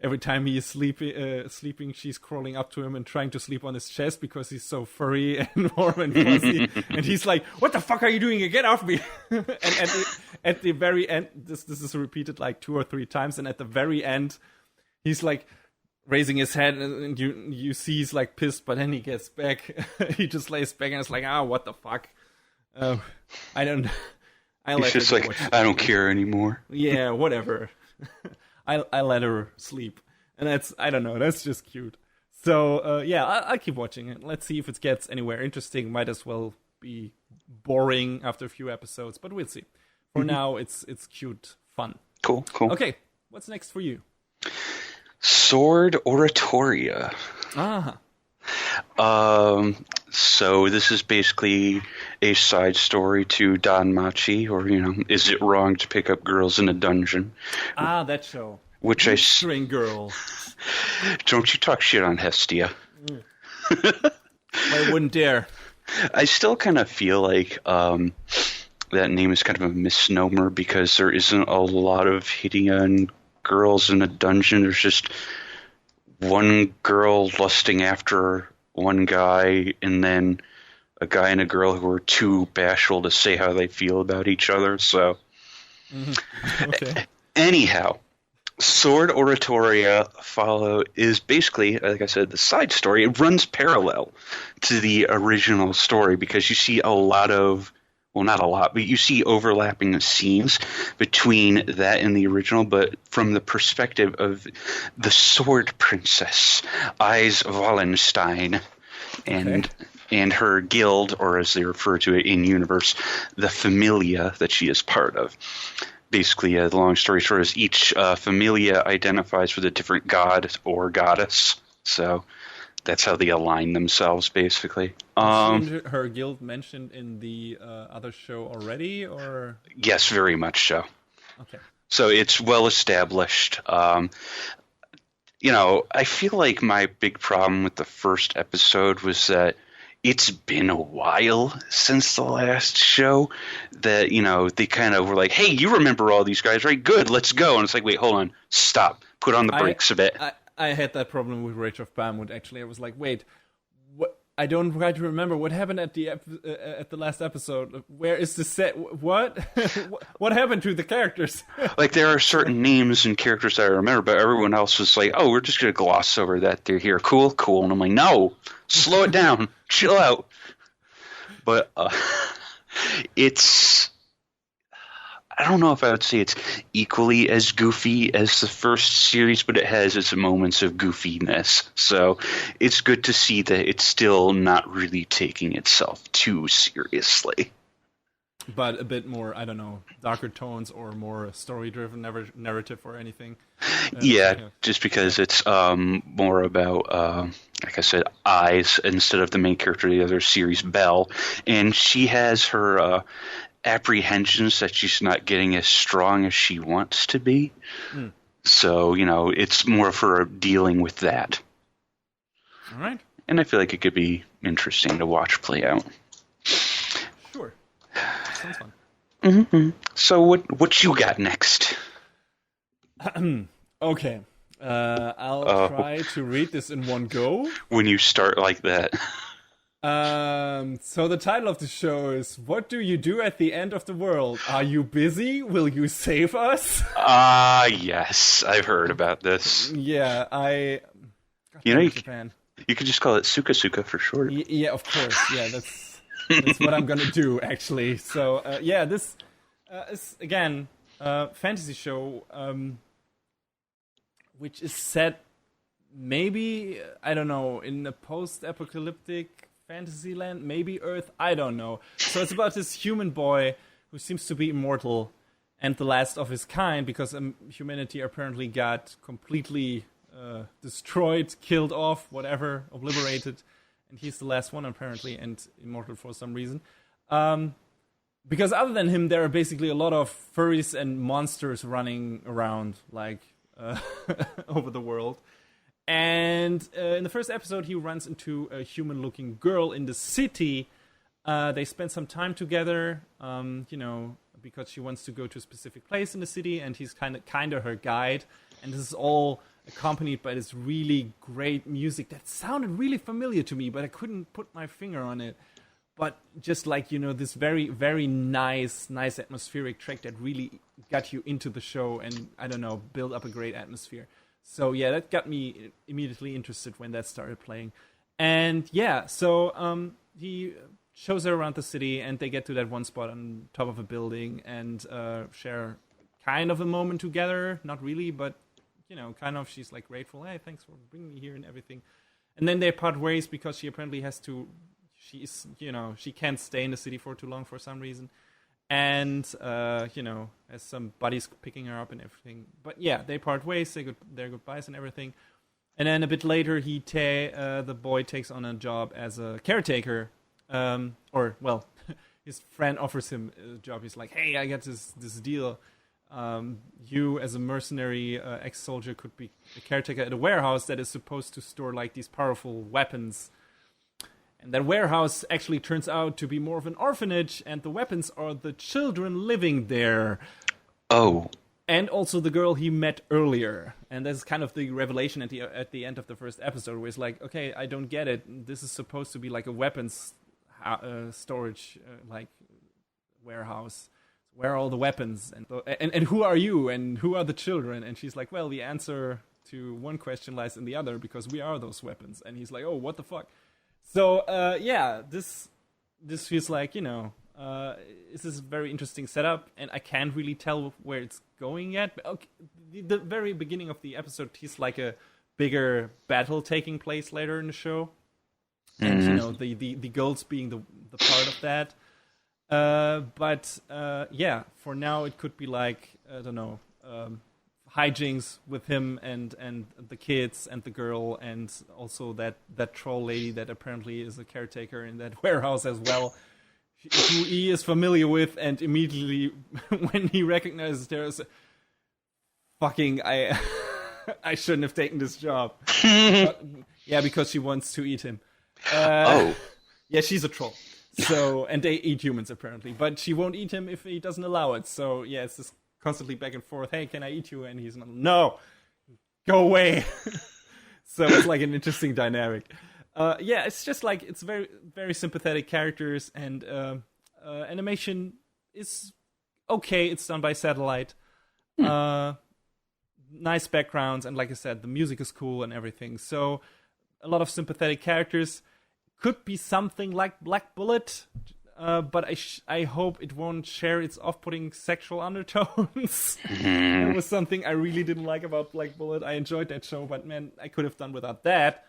every time he is sleeping, she's crawling up to him and trying to sleep on his chest because he's so furry and warm and fuzzy. And he's like, "What the fuck are you doing? Get off me!" And at the very end, this is repeated like 2 or 3 times. And at the very end, he's like raising his head, and you see he's like pissed, but then he gets back. He just lays back and it's like, what the fuck? I don't. He's just like, I don't care anymore. Yeah, whatever. I let her sleep, and I don't know, that's just cute. So I'll keep watching it. Let's see if it gets anywhere interesting. Might as well be boring after a few episodes, but we'll see. For now, it's cute fun. Cool. Okay, what's next for you? Sword Oratoria. So this is basically a side story to Don Machi, or is it wrong to pick up girls in a dungeon? That show. Which String girl. Don't you talk shit on Hestia. I wouldn't dare. I still kind of feel like that name is kind of a misnomer because there isn't a lot of hitting on girls in a dungeon. There's just one girl lusting after one guy, and then a guy and a girl who are too bashful to say how they feel about each other. So, Okay. Anyhow, Sword Oratoria is basically, like I said, the side story. It runs parallel to the original story because you see a lot of, well, not a lot, but you see overlapping scenes between that and the original, but from the perspective of the Sword Princess, Ys Wallenstein, and her guild, or as they refer to it in universe, the Familia that she is part of. Basically, the long story short is each Familia identifies with a different god or goddess, so that's how they align themselves, basically. Her guild mentioned in the other show already, or? Yes, very much so. Okay. So it's well established. I feel like my big problem with the first episode was that it's been a while since the last show that, they kind of were like, hey, you remember all these guys, right? Good, let's go. And it's like, wait, hold on, stop, put on the brakes a bit. I had that problem with Rage of Bahamut, actually. I was like, wait, what? I don't quite remember what happened at the last episode. Where is the set? What? What happened to the characters? Like, there are certain names and characters that I remember, but everyone else was like, oh, we're just going to gloss over that. They're here. Cool. And I'm like, no, slow it down. Chill out. But it's... I don't know if I would say it's equally as goofy as the first series, but it has its moments of goofiness. So it's good to see that it's still not really taking itself too seriously. But a bit more, I don't know, darker tones or more story-driven narrative or anything. Just because it's more about, like I said, Eyes instead of the main character of the other series, Belle. And she has her... apprehensions that she's not getting as strong as she wants to be. So, it's more of her dealing with that. All right. And I feel like it could be interesting to watch play out. Sure. Sounds fun. Mm-hmm. So what you got next? Okay. I'll try to read this in one go. When you start like that. So the title of the show is "What do you do at the end of the world? Are you busy? Will you save us?" Yes, I've heard about this. Yeah, you could just call it Suka Suka for short. Yeah, of course. Yeah, that's what I'm gonna do actually. So this is again a fantasy show, which is set maybe, I don't know, in a post-apocalyptic fantasy land, maybe Earth, I don't know. So it's about this human boy who seems to be immortal and the last of his kind because humanity apparently got completely destroyed, killed off, whatever, obliterated, and he's the last one apparently and immortal for some reason. Because other than him, there are basically a lot of furries and monsters running around like over the world. And in the first episode, he runs into a human-looking girl in the city. They spend some time together, because she wants to go to a specific place in the city, and he's kind of her guide. And this is all accompanied by this really great music that sounded really familiar to me, but I couldn't put my finger on it. But just like, this very, very nice atmospheric track that really got you into the show and, I don't know, build up a great atmosphere. So yeah, that got me immediately interested when that started playing. And yeah, so he shows her around the city, and they get to that one spot on top of a building and share kind of a moment together. Not really, but, kind of, she's like grateful. Hey, thanks for bringing me here and everything. And then they part ways because she apparently has to, she can't stay in the city for too long for some reason. And, has some buddies picking her up and everything. But yeah, they part ways, say their goodbyes and everything. And then a bit later, the boy takes on a job as a caretaker. His friend offers him a job. He's like, hey, I got this deal. You, as a mercenary ex-soldier, could be a caretaker at a warehouse that is supposed to store, like, these powerful weapons. And that warehouse actually turns out to be more of an orphanage, and the weapons are the children living there. Oh. And also the girl he met earlier. And that's kind of the revelation at the end of the first episode, where it's like, okay, I don't get it. This is supposed to be like a weapons storage, like, warehouse. Where are all the weapons? And who are you? And who are the children? And she's like, well, the answer to one question lies in the other, because we are those weapons. And he's like, oh, what the fuck? So, this feels like, this is a very interesting setup, and I can't really tell where it's going yet. But okay, the very beginning of the episode, he's like a bigger battle taking place later in the show. And, the girls being the part of that. But for now it could be like, I don't know, hijinks with him and the kids and the girl, and also that troll lady that apparently is a caretaker in that warehouse as well, who he is familiar with, and immediately when he recognizes there's fucking, I shouldn't have taken this job. Because she wants to eat him. Yeah, she's a troll. So, and they eat humans apparently, but she won't eat him if he doesn't allow it. So yeah, it's just constantly back and forth. Hey, can I eat you? And he's not, no, go away. So it's like an interesting dynamic. It's just like, it's very, very sympathetic characters, and animation is okay. It's done by Satellite. Nice backgrounds, and like I said, the music is cool and everything. So a lot of sympathetic characters. Could be something like Black Bullet, but I hope it won't share its off-putting sexual undertones. That was something I really didn't like about Black Bullet. I enjoyed that show, but man, I could have done without that.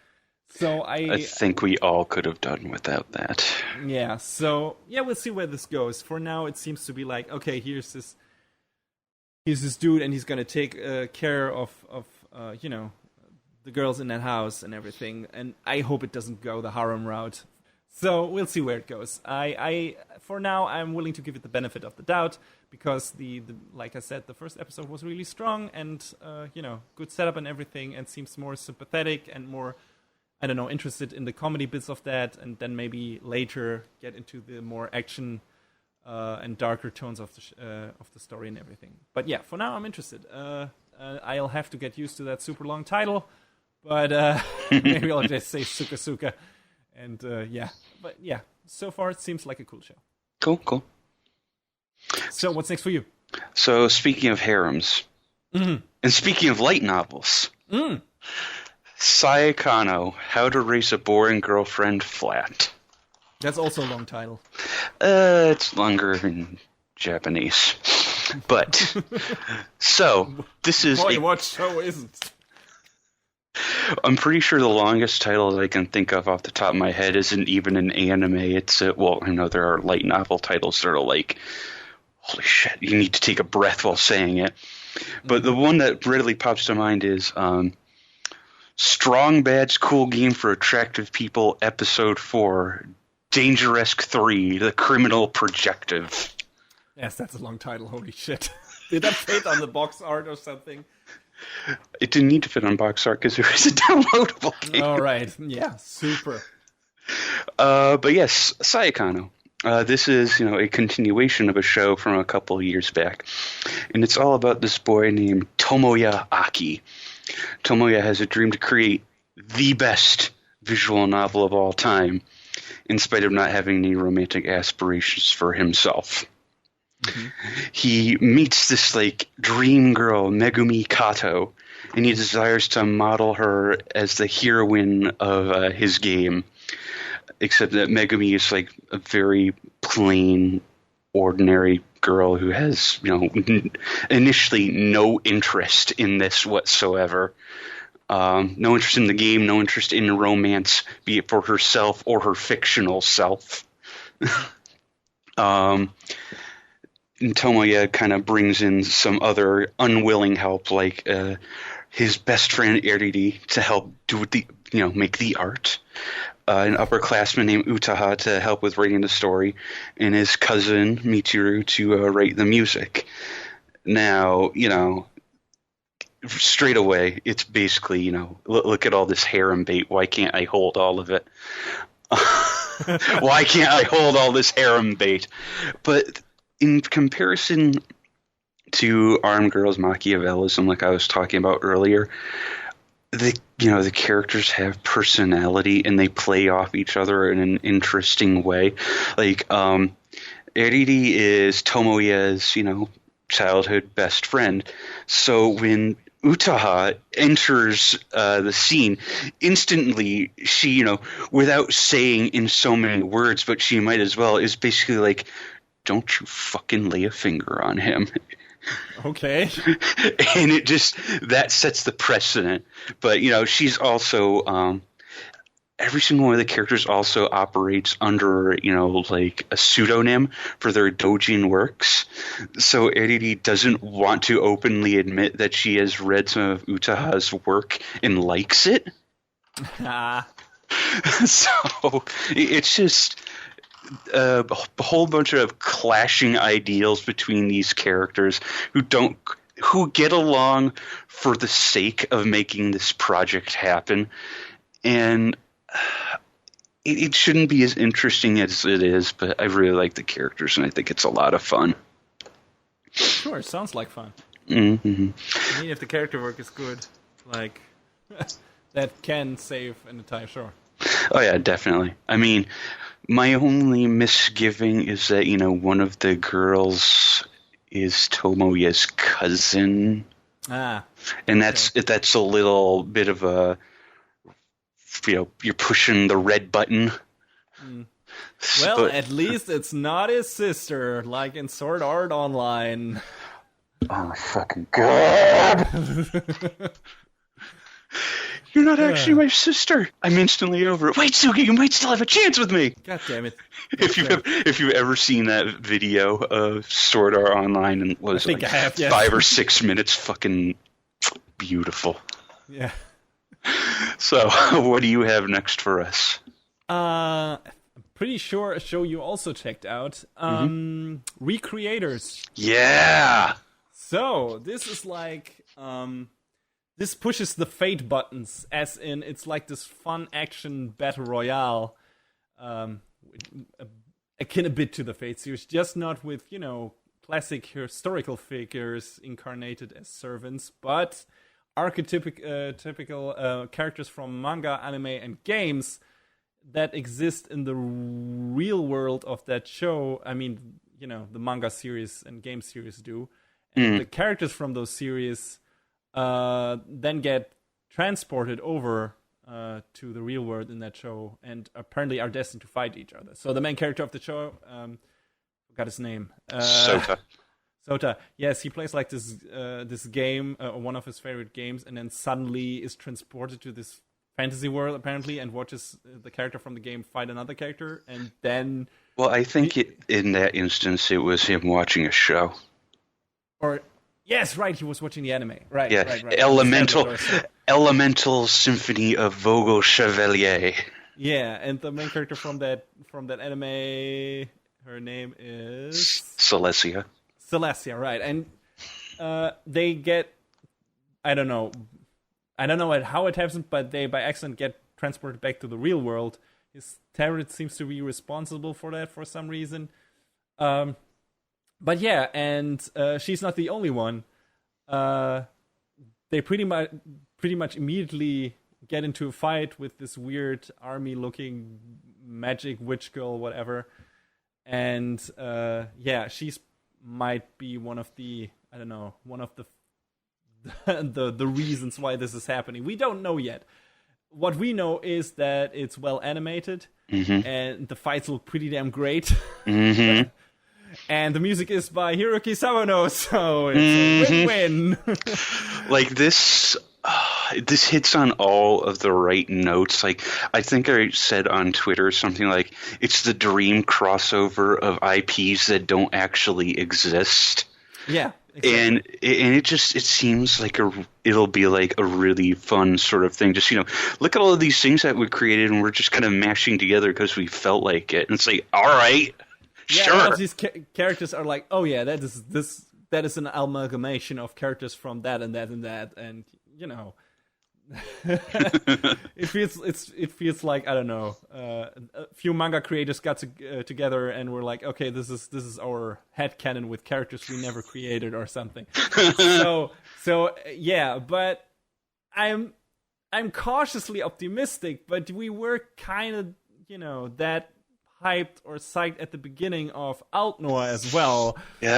So I think we all could have done without that. Yeah, so yeah, we'll see where this goes. For now, it seems to be like, okay, here's this dude, and he's gonna take care of the girls in that house and everything, and I hope it doesn't go the harem route. So we'll see where it goes. I for now, I'm willing to give it the benefit of the doubt, because the like I said, the first episode was really strong, and good setup and everything, and seems more sympathetic and more, I don't know, interested in the comedy bits of that, and then maybe later get into the more action and darker tones of the story and everything. But yeah, for now I'm interested. I'll have to get used to that super long title. But maybe I'll just say Suka Suka. And but yeah, so far it seems like a cool show. Cool. So what's next for you? So speaking of harems, and speaking of light novels, Saekano, How to Raise a Boring Girlfriend Flat. That's also a long title. It's longer in Japanese. But, so, this is... Boy, what show isn't? I'm pretty sure the longest title I can think of off the top of my head isn't even an anime. It's I know there are light novel titles that are like, holy shit, you need to take a breath while saying it. But the one that readily pops to mind is Strong Bad's Cool Game for Attractive People, Episode 4, Dangeresque 3, The Criminal Projective. Yes, that's a long title, holy shit. Did that fit on the box art or something? It didn't need to fit on box art because there is a downloadable game. All right, yeah, super. But yes, Saekano. This is, a continuation of a show from a couple of years back, and it's all about this boy named Tomoya Aki. Tomoya has a dream to create the best visual novel of all time, in spite of not having any romantic aspirations for himself. He meets this like dream girl, Megumi Kato, and he desires to model her as the heroine of his game. Except that Megumi is like a very plain, ordinary girl who has, initially no interest in this whatsoever. No interest in the game, no interest in romance, be it for herself or her fictional self. And Tomoya kind of brings in some other unwilling help, like his best friend Eriri to help do make the art, an upperclassman named Utaha to help with writing the story, and his cousin Michiru to write the music. Now, straight away, it's basically, look at all this harem bait. Why can't I hold all of it? Why can't I hold all this harem bait? But in comparison to Armed Girls Machiavellism, like I was talking about earlier, the characters have personality and they play off each other in an interesting way. Like Eriri is Tomoya's, childhood best friend. So when Utaha enters the scene, instantly she, without saying in so many words, but she might as well, is basically like, don't you fucking lay a finger on him. Okay. And that sets the precedent. But, she's also, every single one of the characters also operates under, like a pseudonym for their doujin works. So Eriri doesn't want to openly admit that she has read some of Utaha's work and likes it. So it's just a whole bunch of clashing ideals between these characters who get along for the sake of making this project happen. And it shouldn't be as interesting as it is, but I really like the characters, and I think it's a lot of fun. Sure, sounds like fun. Mm-hmm. I mean, if the character work is good, like, that can save an entire show. Oh, yeah, definitely. I mean, my only misgiving is that, one of the girls is Tomoya's cousin. And that's a little bit of a, you're pushing the red button. Well, at least it's not his sister, like in Sword Art Online. Oh my fucking god! You're not actually my sister. I'm instantly over it. Wait, Sugi, you might still have a chance with me. God damn it! If you've ever seen that video of Sword Art Online, and what is it, like 5 or 6 minutes, fucking beautiful. Yeah. So, what do you have next for us? I'm pretty sure a show you also checked out. Recreators. Yeah. So this is like this pushes the fate buttons, as in it's like this fun action battle royale, akin a bit to the Fate series, just not with classic historical figures incarnated as servants, but typical characters from manga, anime, and games that exist in the real world of that show. I mean, the manga series and game series do. And the characters from those series then get transported over to the real world in that show, and apparently are destined to fight each other. So the main character of the show, forgot his name. Sota. Yes, he plays like this game, one of his favorite games, and then suddenly is transported to this fantasy world, apparently, and watches the character from the game fight another character, and then... Well, I think in that instance, it was him watching a show. Or... Yes, right, he was watching the anime. Right, yeah. Right. Elemental Symphony of Vogel Chevalier. Yeah, and the main character from that anime, her name is... Celestia, right. And they get... I don't know how it happens, but they by accident get transported back to the real world. His tarot seems to be responsible for that for some reason. But yeah, and she's not the only one. they pretty much immediately get into a fight with this weird army-looking magic witch girl, whatever. And she's might be one of the the reasons why this is happening. We don't know yet. What we know is that it's well animated, and the fights look pretty damn great. Mm-hmm. And the music is by Hiroki Sawano, so it's a win-win. Like this hits on all of the right notes. Like, I think I said on Twitter something like, it's the dream crossover of IPs that don't actually exist. Yeah. Exactly. And it seems like it'll be like a really fun sort of thing. Just, look at all of these things that we created and we're just kind of mashing together because we felt like it. And it's like, all right, sure. All of these characters are like, oh yeah, that is an amalgamation of characters from that and that and that, and it feels like, I don't know, a few manga creators got together and were like, okay, this is our headcanon with characters we never created or something. so yeah, but I'm cautiously optimistic, but we were kind of that hyped or psyched at the beginning of Altnoir as well,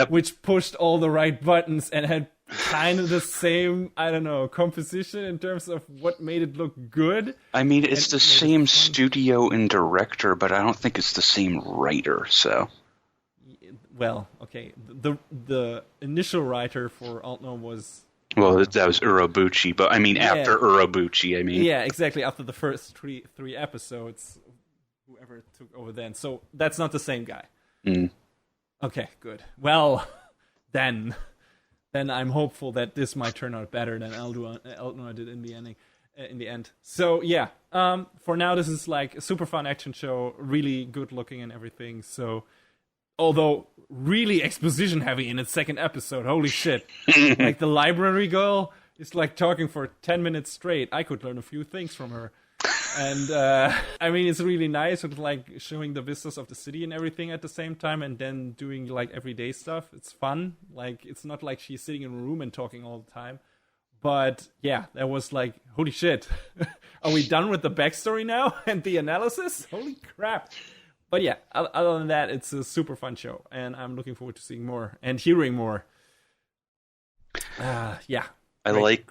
which pushed all the right buttons and had kind of the same, I don't know, composition in terms of what made it look good. I mean, it's the same studio and director, but I don't think it's the same writer, so. Well, okay, the initial writer for Altnoir was... Well, that was Urobuchi, but I mean after Urobuchi, I mean. Yeah, exactly, after the first three episodes, whoever took over then. So that's not the same guy. Mm. Okay, good. Well, then I'm hopeful that this might turn out better than Altnoir did in the end. So yeah, for now this is like a super fun action show, really good looking and everything. So, although really exposition heavy in its second episode, holy shit! Like the library girl is like talking for 10 minutes straight. I could learn a few things from her. And I mean, it's really nice with like showing the vistas of the city and everything at the same time, and then doing like everyday stuff. It's fun. Like, it's not like she's sitting in a room and talking all the time. But yeah, that was like, holy shit. Are we done with the backstory now and the analysis? Holy crap. But yeah, other than that, it's a super fun show, and I'm looking forward to seeing more and hearing more. Yeah. I like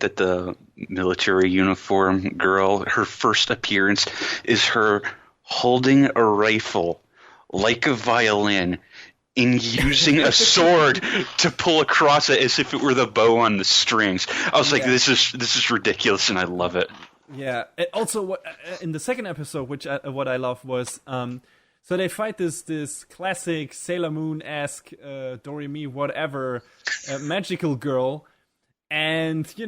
that the military uniform girl, her first appearance is her holding a rifle like a violin and using a sword to pull across it as if it were the bow on the strings. I was like, this is ridiculous, and I love it. Yeah. And also, what in the second episode, what I love was, so they fight this classic Sailor Moon-esque Doremi whatever magical girl. And, you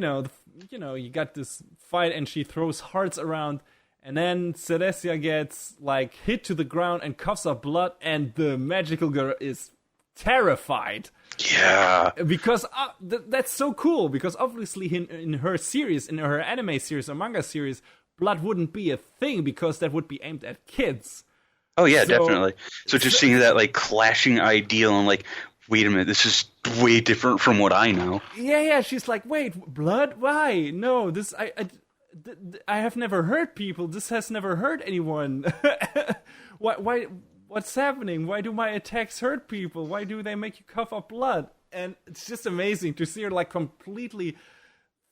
got this fight and she throws hearts around, and then Celestia gets, like, hit to the ground and coughs up blood, and the magical girl is terrified. Yeah. Because that's so cool, because obviously in her series, in her anime series or manga series, blood wouldn't be a thing because that would be aimed at kids. Oh, yeah, definitely. So just seeing that, like, clashing ideal and, like, wait a minute, this is way different from what I know. Yeah, she's like, wait, blood? Why? No, this, I have never hurt people. This has never hurt anyone. Why, what's happening? Why do my attacks hurt people? Why do they make you cough up blood? And it's just amazing to see her, like, completely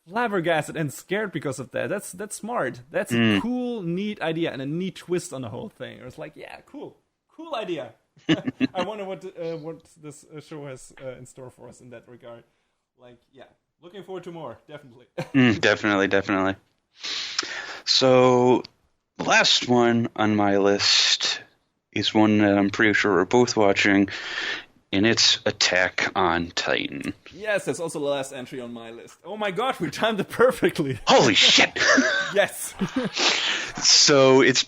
flabbergasted and scared because of that. That's smart. That's a cool, neat idea and a neat twist on the whole thing. It's like, yeah, cool idea. I wonder what this show has in store for us in that regard. Like, yeah, looking forward to more, definitely. Definitely. So, the last one on my list is one that I'm pretty sure we're both watching, and it's Attack on Titan. Yes, that's also the last entry on my list. Oh my god, we timed it perfectly. Holy shit! Yes. So, it's,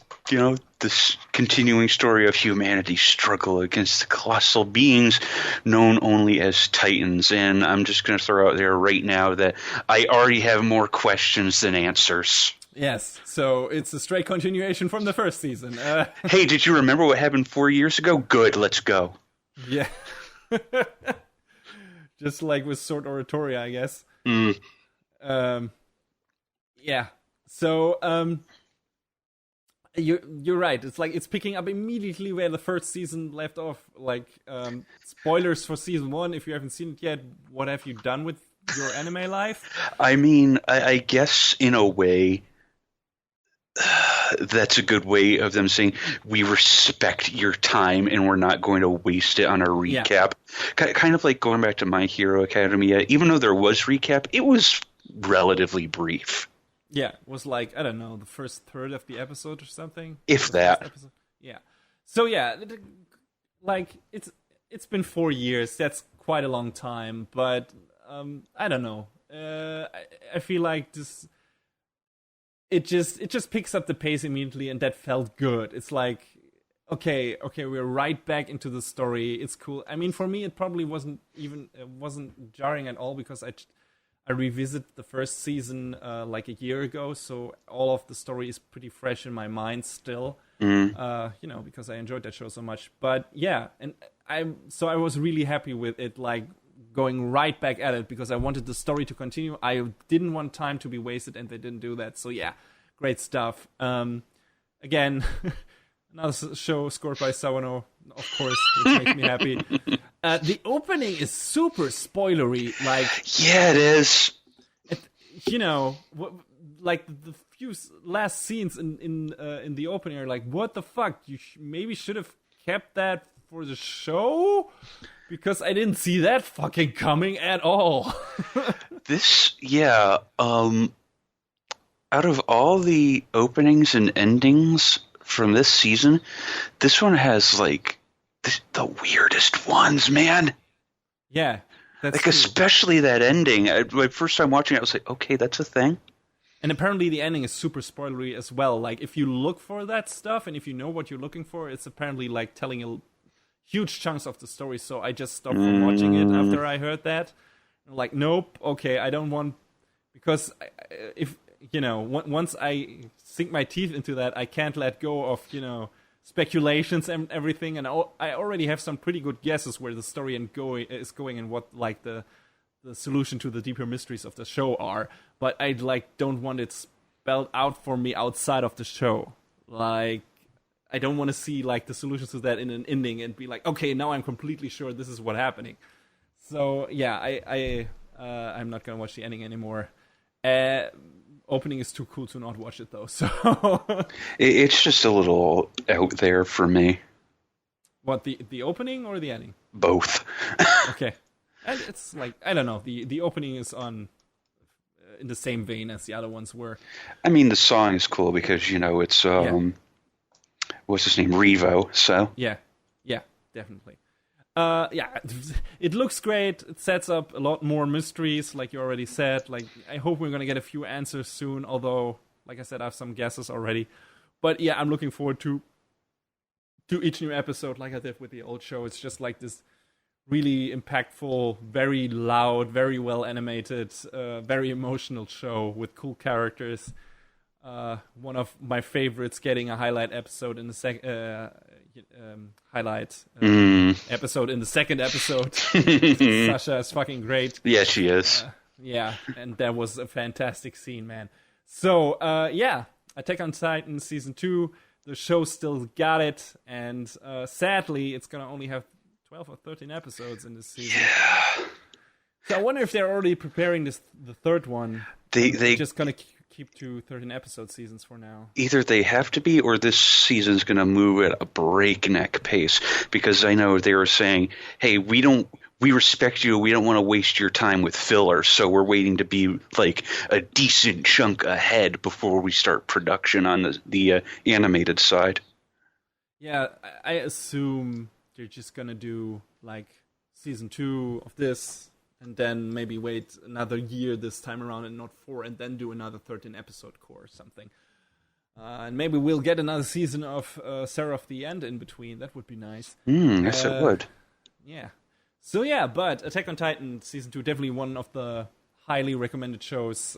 this continuing story of humanity's struggle against the colossal beings known only as Titans. And I'm just going to throw out there right now that I already have more questions than answers. Yes, so it's a straight continuation from the first season. Hey, did you remember what happened 4 years ago? Good, let's go. Yeah. Just like with Sword Oratoria, I guess. Yeah. So you're right. It's like it's picking up immediately where the first season left off. Like spoilers for season 1 if you haven't seen it yet. What have you done with your anime life? I mean, I guess in a way, that's a good way of them saying we respect your time and we're not going to waste it on a recap. Kind of like going back to My Hero Academia. Even though there was recap, it was relatively brief. Yeah, it was like, I don't know, the first third of the episode or something. If that. Yeah. So yeah, like it's been 4 years. That's quite a long time, but I don't know. I feel like this. It just picks up the pace immediately, and that felt good. It's like, okay, we're right back into the story. It's cool. I mean, for me, it probably wasn't jarring at all because I revisited the first season like a year ago, so all of the story is pretty fresh in my mind still. Because I enjoyed that show so much. But yeah, and I was really happy with it, like going right back at it because I wanted the story to continue. I didn't want time to be wasted, and they didn't do that. So yeah, great stuff. Again, another show scored by Saekano, of course, which makes me happy. The opening is super spoilery. Like, yeah, it is. Like the few last scenes in the opening are like, what the fuck? You maybe should have kept that for the show, because I didn't see that fucking coming at all. Out of all the openings and endings from this season, this one has like the weirdest ones, man. Yeah, that's like true. Especially that ending. My first time watching it, I was like, okay, that's a thing. And apparently the ending is super spoilery as well. Like, if you look for that stuff and if you know what you're looking for, it's apparently like telling a huge chunks of the story. So I just stopped from watching it after I heard that. I'm like, nope, okay, I don't want, because if once I sink my teeth into that, I can't let go of speculations and everything. And I already have some pretty good guesses where the story is going and what like the solution to the deeper mysteries of the show are, but I don't want it spelled out for me outside of the show. Like, I don't want to see like the solutions to that in an ending and be like, okay, now I'm completely sure this is what's happening. So yeah, I'm not gonna watch the ending anymore. Opening is too cool to not watch it though. So it's just a little out there for me. What, the opening or the ending? Both. Okay. And it's like, I don't know, the opening is in the same vein as the other ones were. I mean, the song is cool because, it's, what's his name, Revo, so. Yeah, definitely. It looks great. It sets up a lot more mysteries, like you already said. Like, I hope we're going to get a few answers soon, although, like I said, I have some guesses already. But yeah, I'm looking forward to each new episode like I did with the old show. It's just like this really impactful, very loud, very well animated, very emotional show with cool characters. One of my favorites getting a highlight episode in the episode in the second episode. Sasha is fucking great. Yeah, she is. Yeah, and that was a fantastic scene, man. So, Attack on Titan Season 2, the show still got it, and sadly, it's gonna only have 12 or 13 episodes in this season. Yeah. So I wonder if they're already preparing the third one. They're just gonna keep to 13 episode seasons for now. Either they have to be, or this season's going to move at a breakneck pace. Because I know they were saying, "Hey, we respect you. We don't want to waste your time with filler, so we're waiting to be like a decent chunk ahead before we start production on the animated side." Yeah, I assume they're just gonna do like season 2 of this, and then maybe wait another year this time around and not 4, and then do another 13 episode core or something. And maybe we'll get another season of Sarah of the End in between. That would be nice. Yes, it would. Yeah. So yeah, but Attack on Titan Season 2, definitely one of the highly recommended shows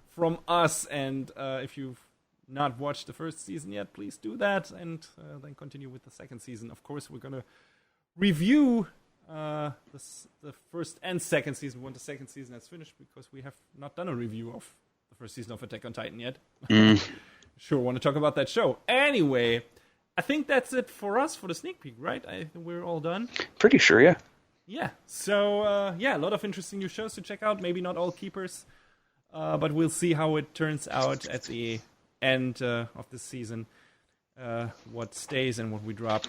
from us. And if you've not watched the first season yet, please do that, and then continue with the second season. Of course, we're going to review the first and second season. When the second season has finished, because we have not done a review of the first season of Attack on Titan yet. Sure, want to talk about that show. Anyway, I think that's it for us for the sneak peek, right? We're all done. Pretty sure, yeah. Yeah. So a lot of interesting new shows to check out. Maybe not all keepers, but we'll see how it turns out at the end of the season. What stays and what we drop.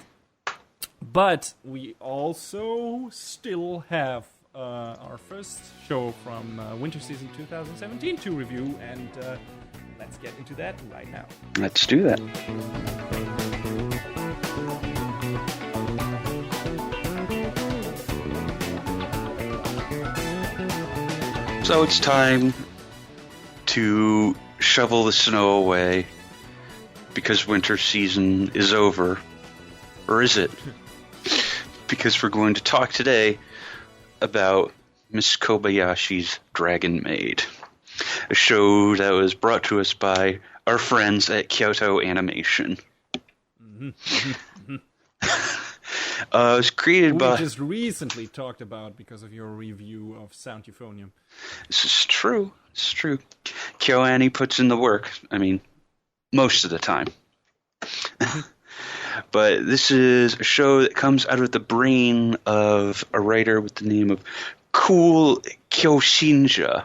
But we also still have our first show from winter season 2017 to review, and let's get into that right now. Let's do that. So it's time to shovel the snow away because winter season is over. Or is it? Because we're going to talk today about Miss Kobayashi's Dragon Maid, a show that was brought to us by our friends at Kyoto Animation. It was created by... We just recently talked about because of your review of Sound Euphonium. This is true. It's true. KyoAni puts in the work. I mean, most of the time. But this is a show that comes out of the brain of a writer with the name of Cool Kyoshinja.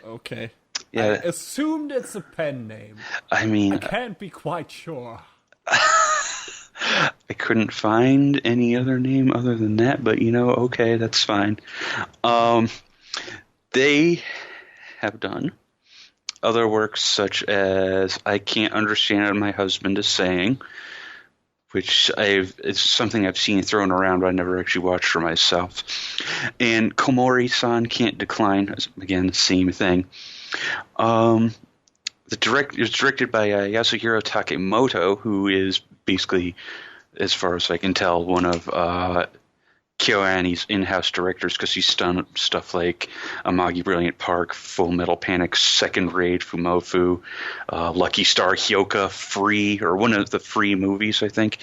Okay. Yeah. I assumed it's a pen name. I mean... I can't be quite sure. I couldn't find any other name other than that, but okay, that's fine. They have done other works such as I Can't Understand What My Husband Is Saying, which it's something I've seen thrown around, but I never actually watched for myself. And Komori-san Can't Decline, again, same thing. It was directed by Yasuhiro Takemoto, who is basically, as far as I can tell, one of KyoAni's in-house directors, because he's done stuff like Amagi Brilliant Park, Full Metal Panic, Second Raid, Fumofu, Lucky Star Hyoka, Free, or one of the Free movies, I think,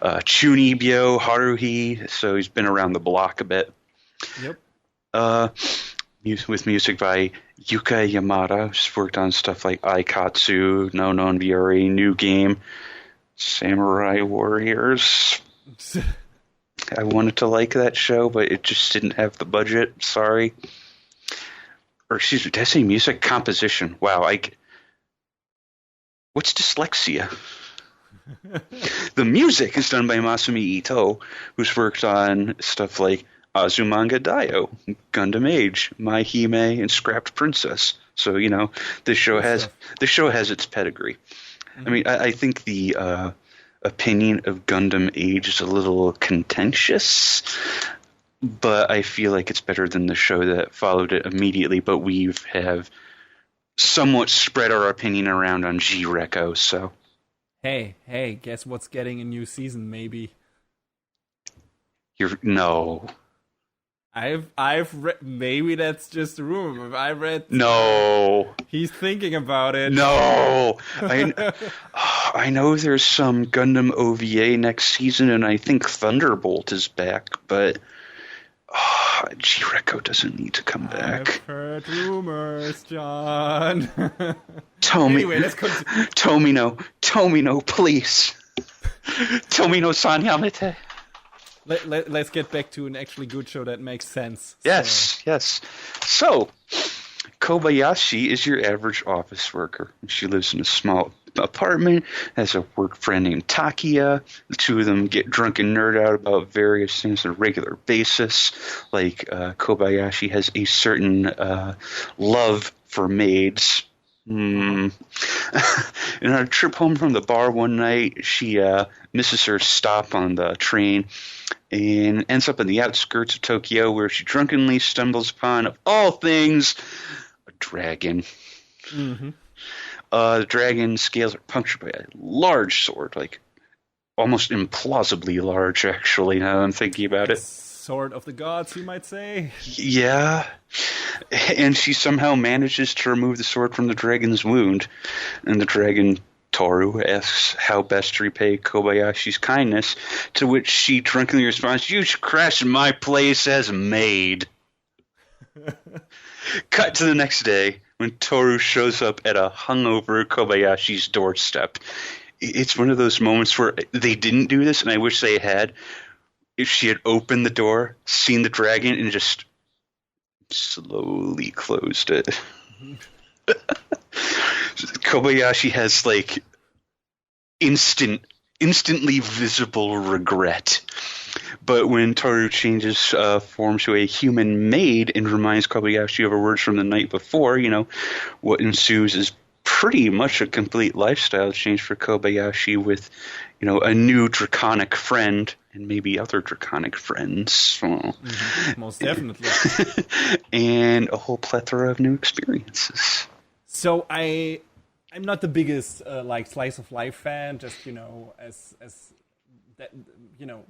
Chunibyo, Haruhi, so he's been around the block a bit. Yep. With music by Yuka Yamada, who's worked on stuff like Aikatsu, No Non Biori, New Game, Samurai Warriors. I wanted to like that show, but it just didn't have the budget. Sorry. Or excuse me, did I say music? Composition. Wow. What's dyslexia? The music is done by Masumi Ito, who's worked on stuff like Azumanga Daioh, Gundam Age, My Hime, and Scrapped Princess. So, this show has its pedigree. Mm-hmm. I mean, I think the opinion of Gundam Age is a little contentious, but I feel like it's better than the show that followed it immediately. But we have somewhat spread our opinion around on G-Reco, so... Hey, guess what's getting a new season, maybe? No. I've read, maybe that's just a rumor. I read... No. He's thinking about it. No. I know there's some Gundam OVA next season, and I think Thunderbolt is back, but G-Reco doesn't need to come back. I've heard rumors, John. Anyway, let's continue. Tomino, please. Tomino-san Yamete. Let's get back to an actually good show that makes sense. Yes. So, Kobayashi is your average office worker. She lives in a small apartment, has a work friend named Takia. The two of them get drunk and nerd out about various things on a regular basis. Like, Kobayashi has a certain love for maids. In our trip home from the bar one night, she misses her stop on the train and ends up in the outskirts of Tokyo, where she drunkenly stumbles upon, of all things, a dragon. Mm-hmm. The dragon scales are punctured by a large sword, like almost implausibly large, actually, now that I'm thinking about it. Sword of the gods, you might say. Yeah. And she somehow manages to remove the sword from the dragon's wound, and the dragon Toru asks how best to repay Kobayashi's kindness, to which she drunkenly responds, "You should crash in my place as Maid." Cut to the next day when Toru shows up at a hungover Kobayashi's doorstep. It's one of those moments where they didn't do this, and I wish they had. If she had opened the door, seen the dragon, and just slowly closed it. Kobayashi has like instantly visible regret. But when Toru changes form to a human maid and reminds Kobayashi of her words from the night before, what ensues is pretty much a complete lifestyle change for Kobayashi with, a new draconic friend and maybe other draconic friends. Most definitely. And a whole plethora of new experiences. So I'm not the biggest slice of life fan, just as that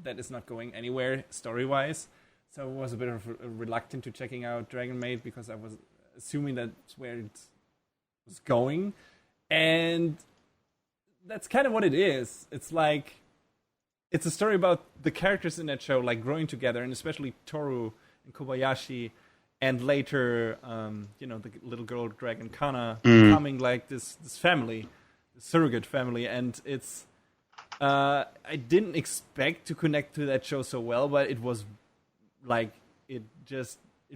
that is not going anywhere story wise. So I was a bit of reluctant to checking out Dragon Maid because I was assuming that's where it was going, and that's kind of what it is. It's like it's a story about the characters in that show like growing together, and especially Toru and Kobayashi. And later, the little girl dragon Kana becoming like this family, this surrogate family, and it's. I didn't expect to connect to that show so well, but it was like it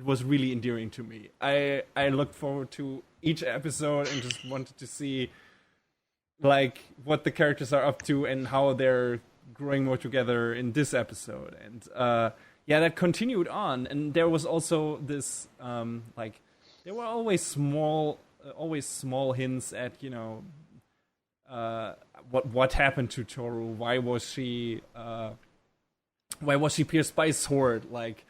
was really endearing to me. I looked forward to each episode and just wanted to see like what the characters are up to and how they're growing more together in this episode, and. That continued on, and there was also this there were always small hints at what happened to Toru. Why was she pierced by a sword? Like,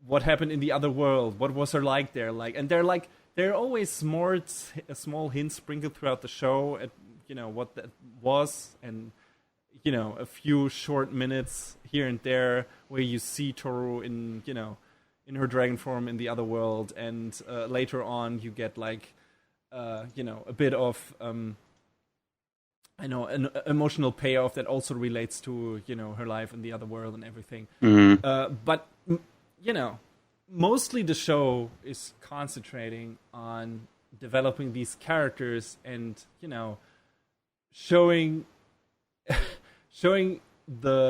what happened in the other world? What was her like there? Like, and there are always small hints sprinkled throughout the show at what that was, and a few short minutes here and there where you see Toru in her dragon form in the other world, and later on you get a bit of an emotional payoff that also relates to her life in the other world and everything. Mm-hmm. But mostly the show is concentrating on developing these characters and showing the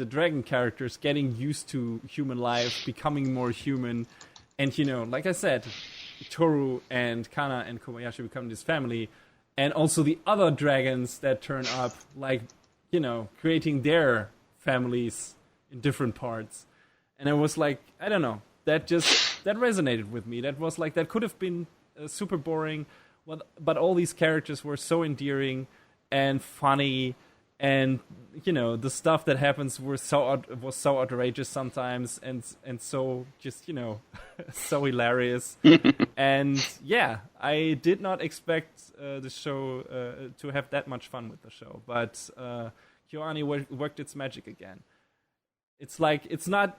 dragon characters getting used to human life, becoming more human, and like I said, Toru and Kana and Kobayashi become this family, and also the other dragons that turn up, creating their families in different parts. And I was like, I don't know, that resonated with me. That was that could have been super boring, but all these characters were so endearing and funny, and the stuff that happens was so outrageous sometimes, and so just so hilarious. And I did not expect the show to have that much fun with the show, but KyoAni worked its magic again. It's not.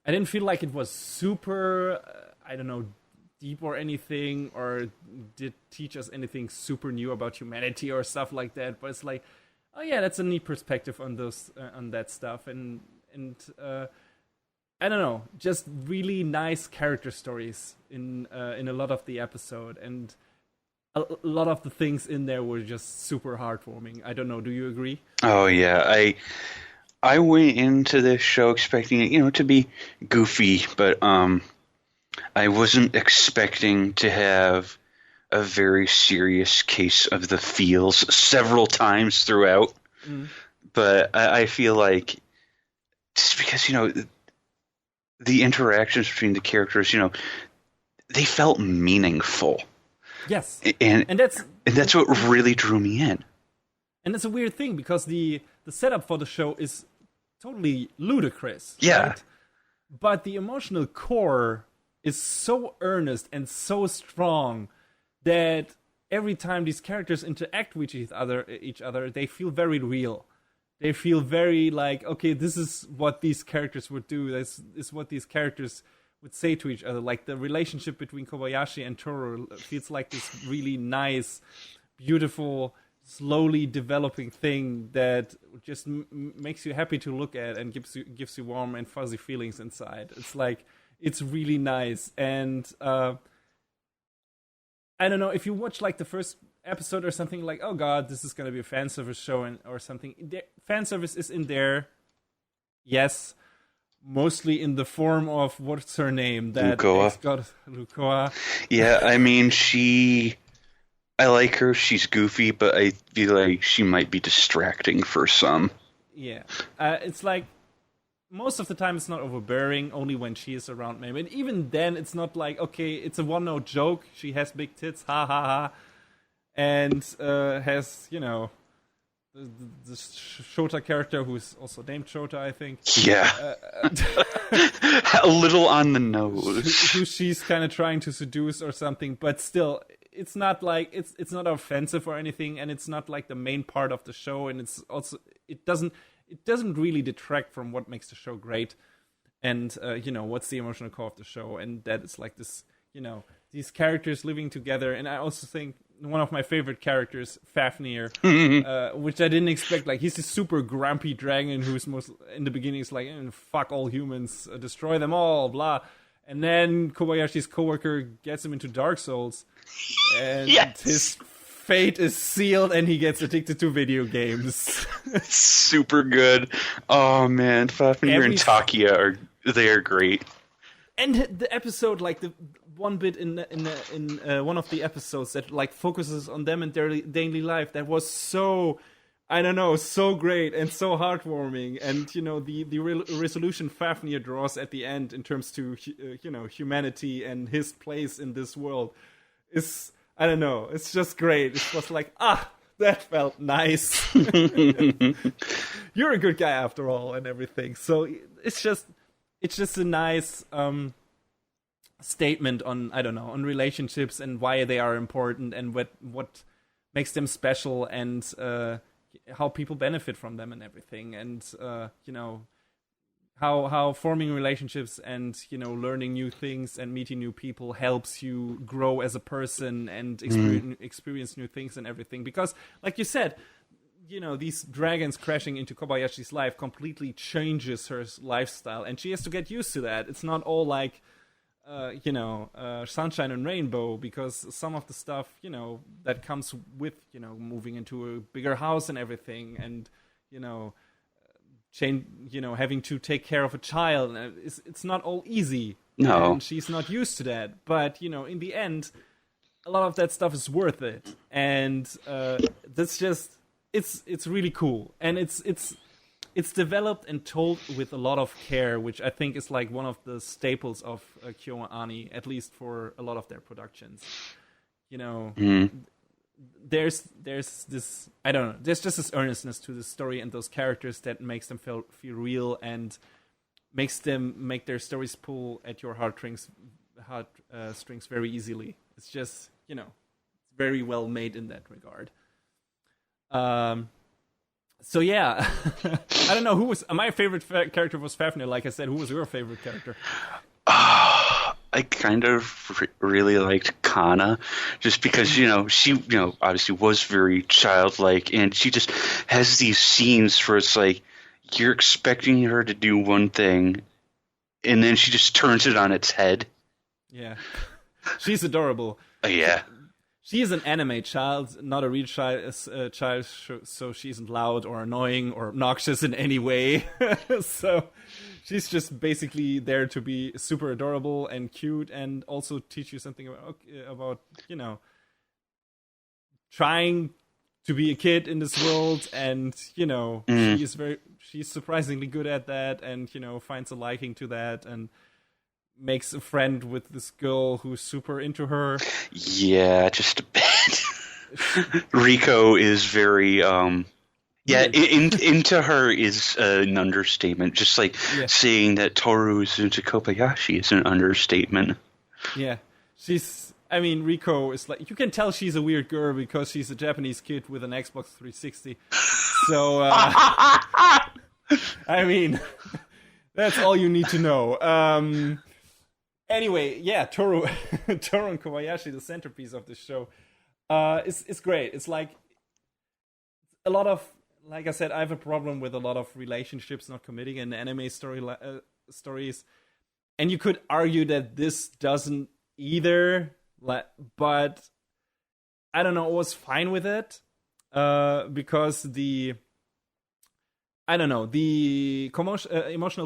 I didn't feel like it was super. I don't know, deep or anything, or did teach us anything super new about humanity or stuff like that. But it's like, oh yeah, that's a neat perspective on that stuff, and I don't know, just really nice character stories in a lot of the episode, and a lot of the things in there were just super heartwarming. I don't know, do you agree? Oh yeah, I went into this show expecting it, to be goofy, but I wasn't expecting to have a very serious case of the feels several times throughout. But I feel like just because, the interactions between the characters, they felt meaningful. Yes. And that's what really drew me in. And it's a weird thing because the setup for the show is totally ludicrous. Yeah. Right? But the emotional core is so earnest and so strong that every time these characters interact with each other, they feel very real. They feel very like, okay, this is what these characters would do. This is what these characters would say to each other. Like the relationship between Kobayashi and Toru feels like this really nice, beautiful, slowly developing thing that just makes you happy to look at and gives you warm and fuzzy feelings inside. It's like, it's really nice. And I don't know, if you watch like the first episode or something, like, oh god, this is gonna be a fan service show or something. Fan service is in there, yes, mostly in the form of, what's her name? That Lukoa. Yeah, I mean, I like her. She's goofy, but I feel like she might be distracting for some. Yeah. It's like, most of the time it's not overbearing, only when she is around, maybe. And even then, it's not like, okay, it's a one-note joke. She has big tits, ha ha ha. And has, the Shota character, who's also named Shota, I think. Yeah. A little on the nose. Who she's kind of trying to seduce or something, but still, it's not like, it's not offensive or anything, and it's not like the main part of the show, and it's also, it doesn't really detract from what makes the show great, and what's the emotional core of the show, and that it's like this, these characters living together. And I also think one of my favorite characters, Fafnir, which I didn't expect. Like, he's this super grumpy dragon who's in the beginning is like, fuck all humans, destroy them all, blah. And then Kobayashi's coworker gets him into Dark Souls, and his fate is sealed, and he gets addicted to video games. Super good. Oh man, Fafnir and Takia are great. And the episode, like the one bit in one of the episodes that like focuses on them and their daily life, that was so, I don't know, so great and so heartwarming. And the resolution Fafnir draws at the end in terms to humanity and his place in this world is, I don't know, it's just great. It was like, that felt nice. You're a good guy after all, and everything. So it's just a nice statement on, I don't know, on relationships and why they are important, and what makes them special, and how people benefit from them and everything, and how forming relationships and learning new things and meeting new people helps you grow as a person and experience new things and everything. Because, like you said, these dragons crashing into Kobayashi's life completely changes her lifestyle, and she has to get used to that. It's not all like, sunshine and rainbow, because some of the stuff, that comes with, moving into a bigger house and everything, and, having to take care of a child, it's not all easy. No. And she's not used to that. But, in the end, a lot of that stuff is worth it. And that's just, it's really cool. And it's developed and told with a lot of care, which I think is like one of the staples of KyoAni, at least for a lot of their productions. There's this, I don't know, there's just this earnestness to the story and those characters that makes them feel real, and makes them make their stories pull at your heartstrings very easily. It's just, it's very well made in that regard. So yeah, I don't know who was my favorite character. Was Fafnir, like I said. Who was your favorite character? I kind of really liked Kana, just because she obviously was very childlike, and she just has these scenes where it's like you're expecting her to do one thing, and then she just turns it on its head. Yeah, she's adorable. Yeah. She is an anime child, not a real child, so she isn't loud or annoying or obnoxious in any way. So she's just basically there to be super adorable and cute, and also teach you something about trying to be a kid in this world. And she's surprisingly good at that, and finds a liking to that, and makes a friend with this girl who's super into her. Yeah, just a bit. Riko is very, into her is an understatement. Just like saying that Toru is into Kobayashi is an understatement. Yeah, Riko is like, you can tell she's a weird girl because she's a Japanese kid with an Xbox 360. So, that's all you need to know. Anyway, yeah, Toru and Kobayashi, the centerpiece of the show. It's great. It's like a lot of, like I said, I have a problem with a lot of relationships not committing in anime stories, and you could argue that this doesn't either. But I don't know. I was fine with it because the emotional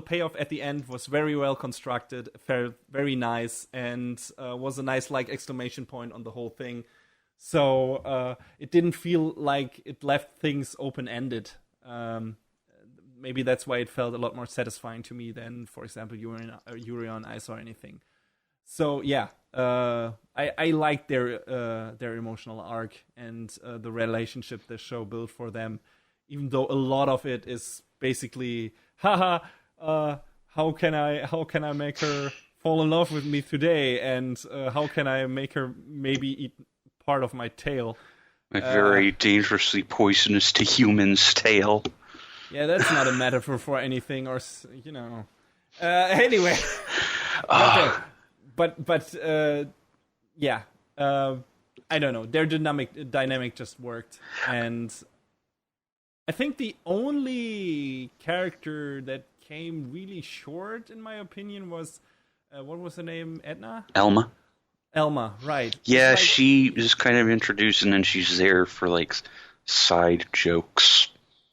payoff at the end was very well constructed, felt very nice, and was a nice like exclamation point on the whole thing. So it didn't feel like it left things open-ended. Maybe that's why it felt a lot more satisfying to me than, for example, Yuri on Ice or anything. So yeah, I liked their emotional arc and the relationship the show built for them. Even though a lot of it is basically, how can I make her fall in love with me today, and how can I make her maybe eat part of my tail? My very dangerously poisonous to humans tail. Yeah, that's not a metaphor for anything, or Anyway, but yeah, I don't know. Their dynamic just worked, and I think the only character that came really short, in my opinion, was what was her name? Edna? Elma, right. Yeah, she is kind of introduced, and then she's there for, like, side jokes.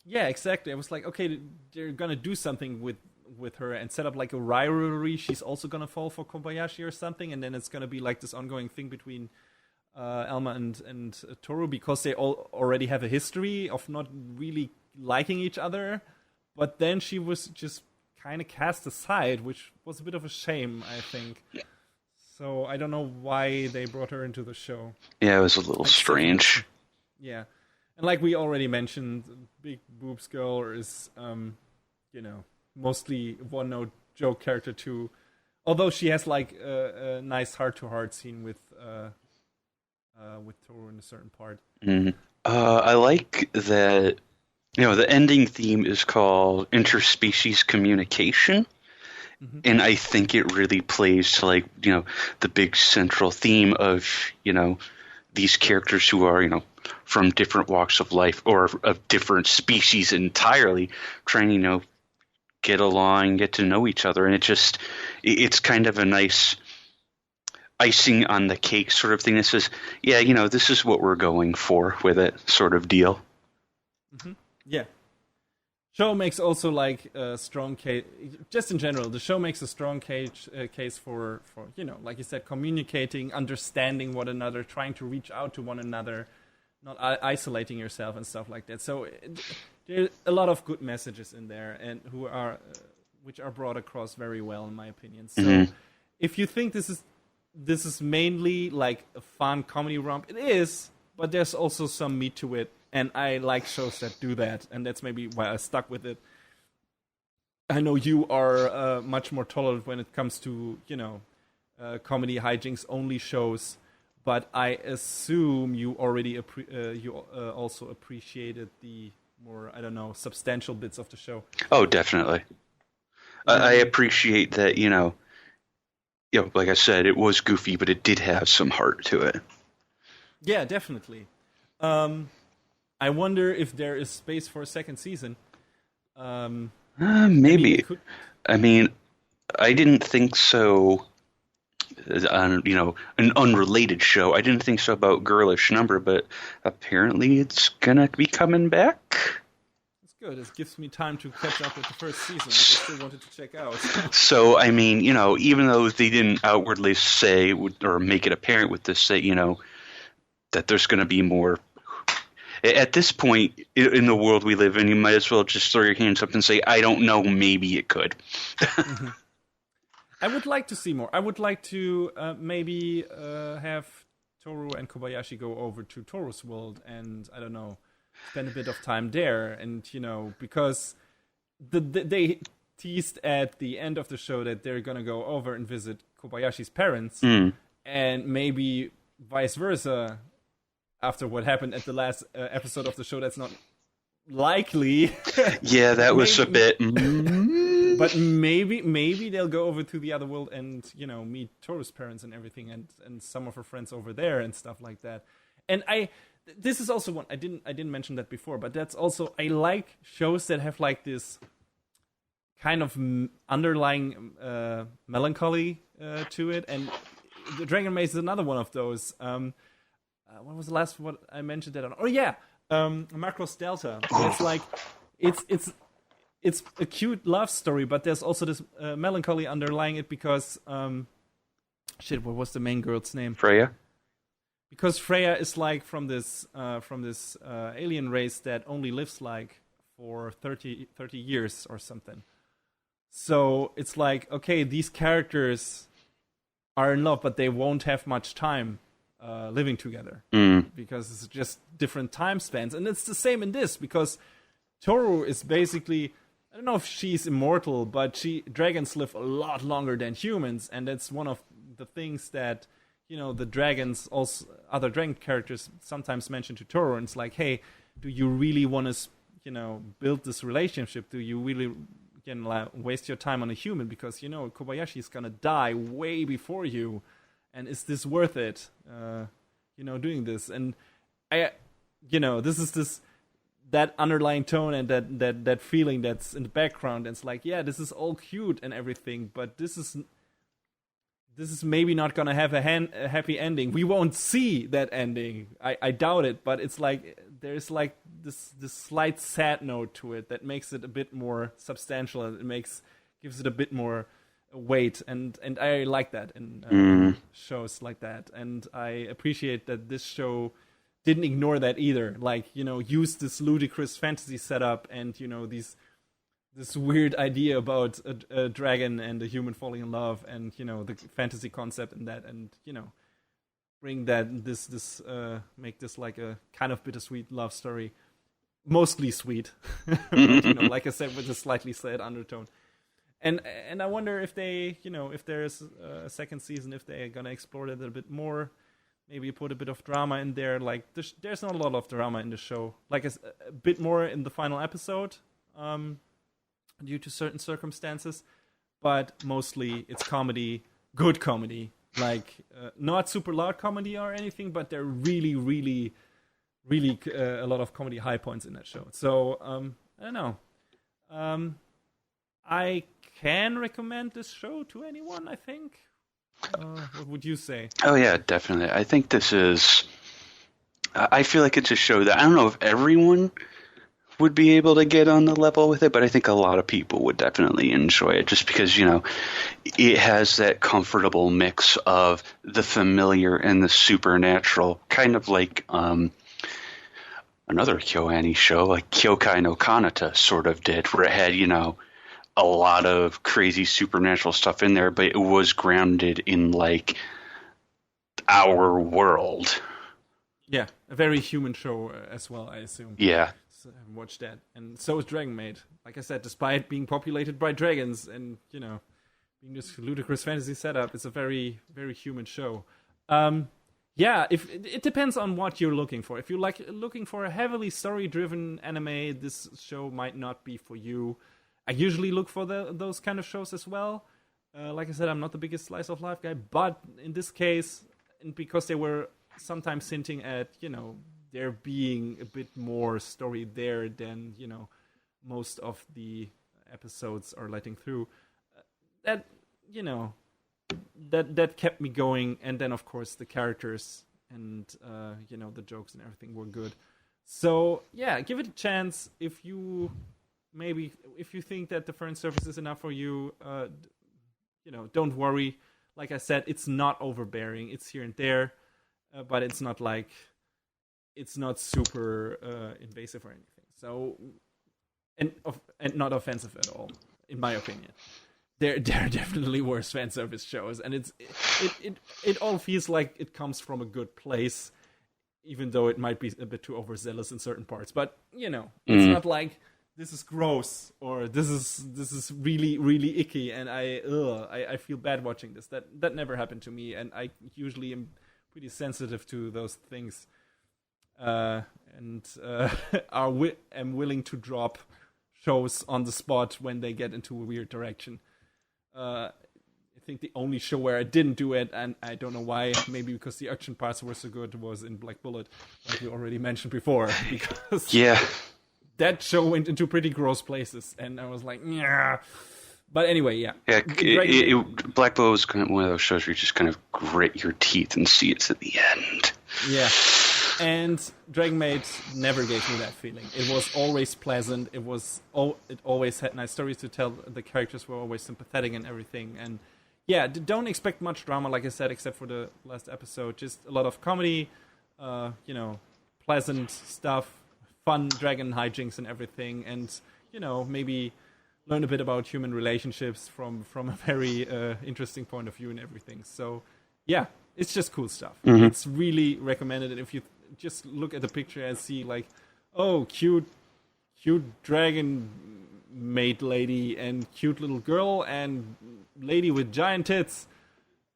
Yeah, exactly. I was like, okay, they're gonna do something with her and set up, like, a rivalry. She's also gonna fall for Kobayashi or something, and then it's gonna be, like, this ongoing thing between Elma and Toru, because they all already have a history of not really liking each other. But then she was just kind of cast aside, which was a bit of a shame, I think. Yeah. So I don't know why they brought her into the show. Yeah, it was a little strange. Yeah. And like we already mentioned, Big Boobs Girl is, mostly one-note joke character too. Although she has like a nice heart-to-heart scene with Toru in a certain part. Mm-hmm. I like that, the ending theme is called interspecies communication. Mm-hmm. And I think it really plays to, like, the big central theme of, these characters who are, from different walks of life or of different species entirely trying to, get along, get to know each other. And it's kind of a nice icing on the cake sort of thing that says, yeah, this is what we're going for with it sort of deal. Mm-hmm. Yeah. Show makes also like a strong case, just in general, the show makes a strong case for like you said, communicating, understanding one another, trying to reach out to one another, not isolating yourself and stuff like that. So there's a lot of good messages in there, and which are brought across very well, in my opinion. So if you think this is mainly like a fun comedy romp, it is, but there's also some meat to it. And I like shows that do that, and that's maybe why I stuck with it. I know you are much more tolerant when it comes to, comedy hijinks only shows, but I assume you already also appreciated the more, substantial bits of the show. Oh, definitely. I appreciate that, like I said, it was goofy, but it did have some heart to it. Yeah, definitely. I wonder if there is space for a second season. Maybe. I didn't think so. On an unrelated show, I didn't think so about Girlish Number, but apparently it's gonna be coming back. That's good. It gives me time to catch up with the first season, which I still wanted to check out. So, even though they didn't outwardly say or make it apparent with this, that there's going to be more. At this point in the world we live in, you might as well just throw your hands up and say, I don't know, maybe it could. Mm-hmm. I would like to see more. I would like to maybe have Toru and Kobayashi go over to Toru's world and, spend a bit of time there. And, because they teased at the end of the show that they're going to go over and visit Kobayashi's parents. And maybe vice versa. After what happened at the last episode of the show, that's not likely. Yeah, that was a bit. But maybe they'll go over to the other world and meet Toru's parents and everything, and some of her friends over there and stuff like that. And this is also one I didn't mention that before, but that's also, I like shows that have like this kind of underlying melancholy to it, and the Dragon Maid is another one of those. What was the last one I mentioned that on? Oh yeah, Macross Delta. It's like it's a cute love story, but there's also this melancholy underlying it because what was the main girl's name? Freya. Because Freya is like from this alien race that only lives like for 30 years or something. So it's like, okay, these characters are in love, but they won't have much time living together because it's just different time spans. And it's the same in this because Toru is basically, I don't know if she's immortal, but dragons live a lot longer than humans, and that's one of the things that, you know, the dragons, also other dragon characters sometimes mention to Toru, and it's like, hey, do you really want to, you know, build this relationship? Do you really waste your time on a human? Because, you know, Kobayashi is gonna die way before you, and is this worth it? You know, doing this, and this is that underlying tone and that feeling that's in the background. And it's like, yeah, this is all cute and everything, but this is maybe not gonna have a happy ending. We won't see that ending. I doubt it, but it's like there's like this slight sad note to it that makes it a bit more substantial, and it gives it a bit more weight, and I like that in shows like that, and I appreciate that this show didn't ignore that either. Like, you know, use this ludicrous fantasy setup and, you know, this weird idea about a dragon and a human falling in love, and, you know, the fantasy concept in that, and, you know, bring that make this like a kind of bittersweet love story, mostly sweet, but, you know, like I said, with a slightly sad undertone. And I wonder if they, you know, if there's a second season, if they're gonna explore it a bit more. Maybe put a bit of drama in there. Like, there's not a lot of drama in the show. Like, a bit more in the final episode, due to certain circumstances. But mostly it's comedy, good comedy. Like, not super loud comedy or anything, but there are really, really, really a lot of comedy high points in that show. So, I don't know. I can recommend this show to anyone, I think. What would you say? Oh, yeah, definitely. I think I feel like it's a show that I don't know if everyone would be able to get on the level with it, but I think a lot of people would definitely enjoy it just because, you know, it has that comfortable mix of the familiar and the supernatural, kind of like another KyoAni show, like Kyokai no Kanata sort of did, where it had, you know, a lot of crazy supernatural stuff in there, but it was grounded in like our world. Yeah, a very human show as well, I assume. Yeah. So I haven't watched that. And so is Dragon Maid. Like I said, despite being populated by dragons and, you know, being this ludicrous fantasy setup, it's a very, very human show. Yeah, it depends on what you're looking for. If you're looking for a heavily story-driven anime, this show might not be for you. I usually look for those kind of shows as well. Like I said, I'm not the biggest slice of life guy, but in this case, and because they were sometimes hinting at, you know, there being a bit more story there than, you know, most of the episodes are letting through, that, you know, that kept me going. And then, of course, the characters and, you know, the jokes and everything were good. So, yeah, give it a chance if you think that the fan service is enough for you. You know, don't worry. Like I said, it's not overbearing. It's here and there, but it's not super invasive or anything. So, and not offensive at all, in my opinion. There are definitely worse fan service shows, and it all feels like it comes from a good place, even though it might be a bit too overzealous in certain parts. But, you know, it's not like this is gross or this is really, really icky, and I feel bad watching this. That never happened to me, and I usually am pretty sensitive to those things, and am willing to drop shows on the spot when they get into a weird direction. think the only show where I didn't do it, and I don't know why, maybe because the action parts were so good, was in Black Bullet, like we already mentioned before, because that show went into pretty gross places, and I was like, yeah. But anyway, yeah. Black Bullet was kind of one of those shows where you just kind of grit your teeth and see it's at the end. Yeah. And Dragon Maid never gave me that feeling. It was always pleasant. It always had nice stories to tell. The characters were always sympathetic and everything. And yeah, don't expect much drama, like I said, except for the last episode. Just a lot of comedy, pleasant stuff, fun dragon hijinks and everything. And, maybe learn a bit about human relationships from a very interesting point of view and everything. So, yeah, it's just cool stuff. Mm-hmm. It's really recommended. And if you just look at the picture and see, like, oh, cute dragon maid lady and cute little girl and lady with giant tits.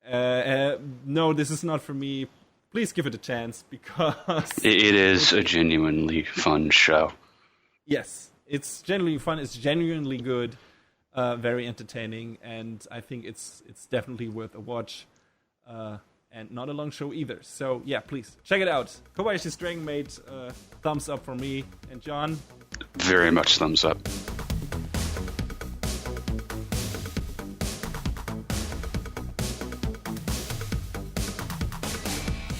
No, this is not for me. Please give it a chance, because it is a genuinely fun show. Yes, it's genuinely fun. It's genuinely good, very entertaining, and I think it's definitely worth a watch. And not a long show either. So yeah, please check it out. Kobayashi's Dragon Maid, thumbs up for me. And John? Very much thumbs up.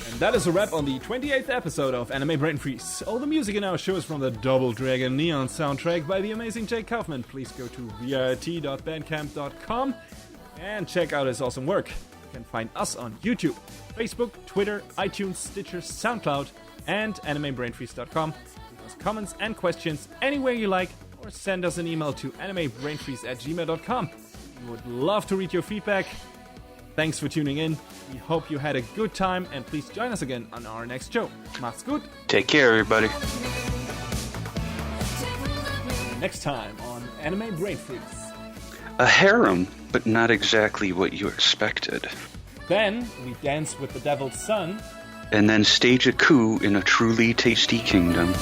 And that is a wrap on the 28th episode of Anime Brain Freeze. All the music in our show is from the Double Dragon Neon soundtrack by the amazing Jake Kaufman. Please go to vrt.bandcamp.com and check out his awesome work. You can find us on YouTube, Facebook, Twitter, iTunes, Stitcher, SoundCloud, and AnimeBrainFreeze.com. Leave us comments and questions anywhere you like, or send us an email to AnimeBrainFreeze@gmail.com. We would love to read your feedback. Thanks for tuning in. We hope you had a good time, and please join us again on our next show. Macht's gut. Take care, everybody. Next time on Anime Brain Freeze. A harem, but not exactly what you expected. Then we dance with the devil's son. And then stage a coup in a truly tasty kingdom.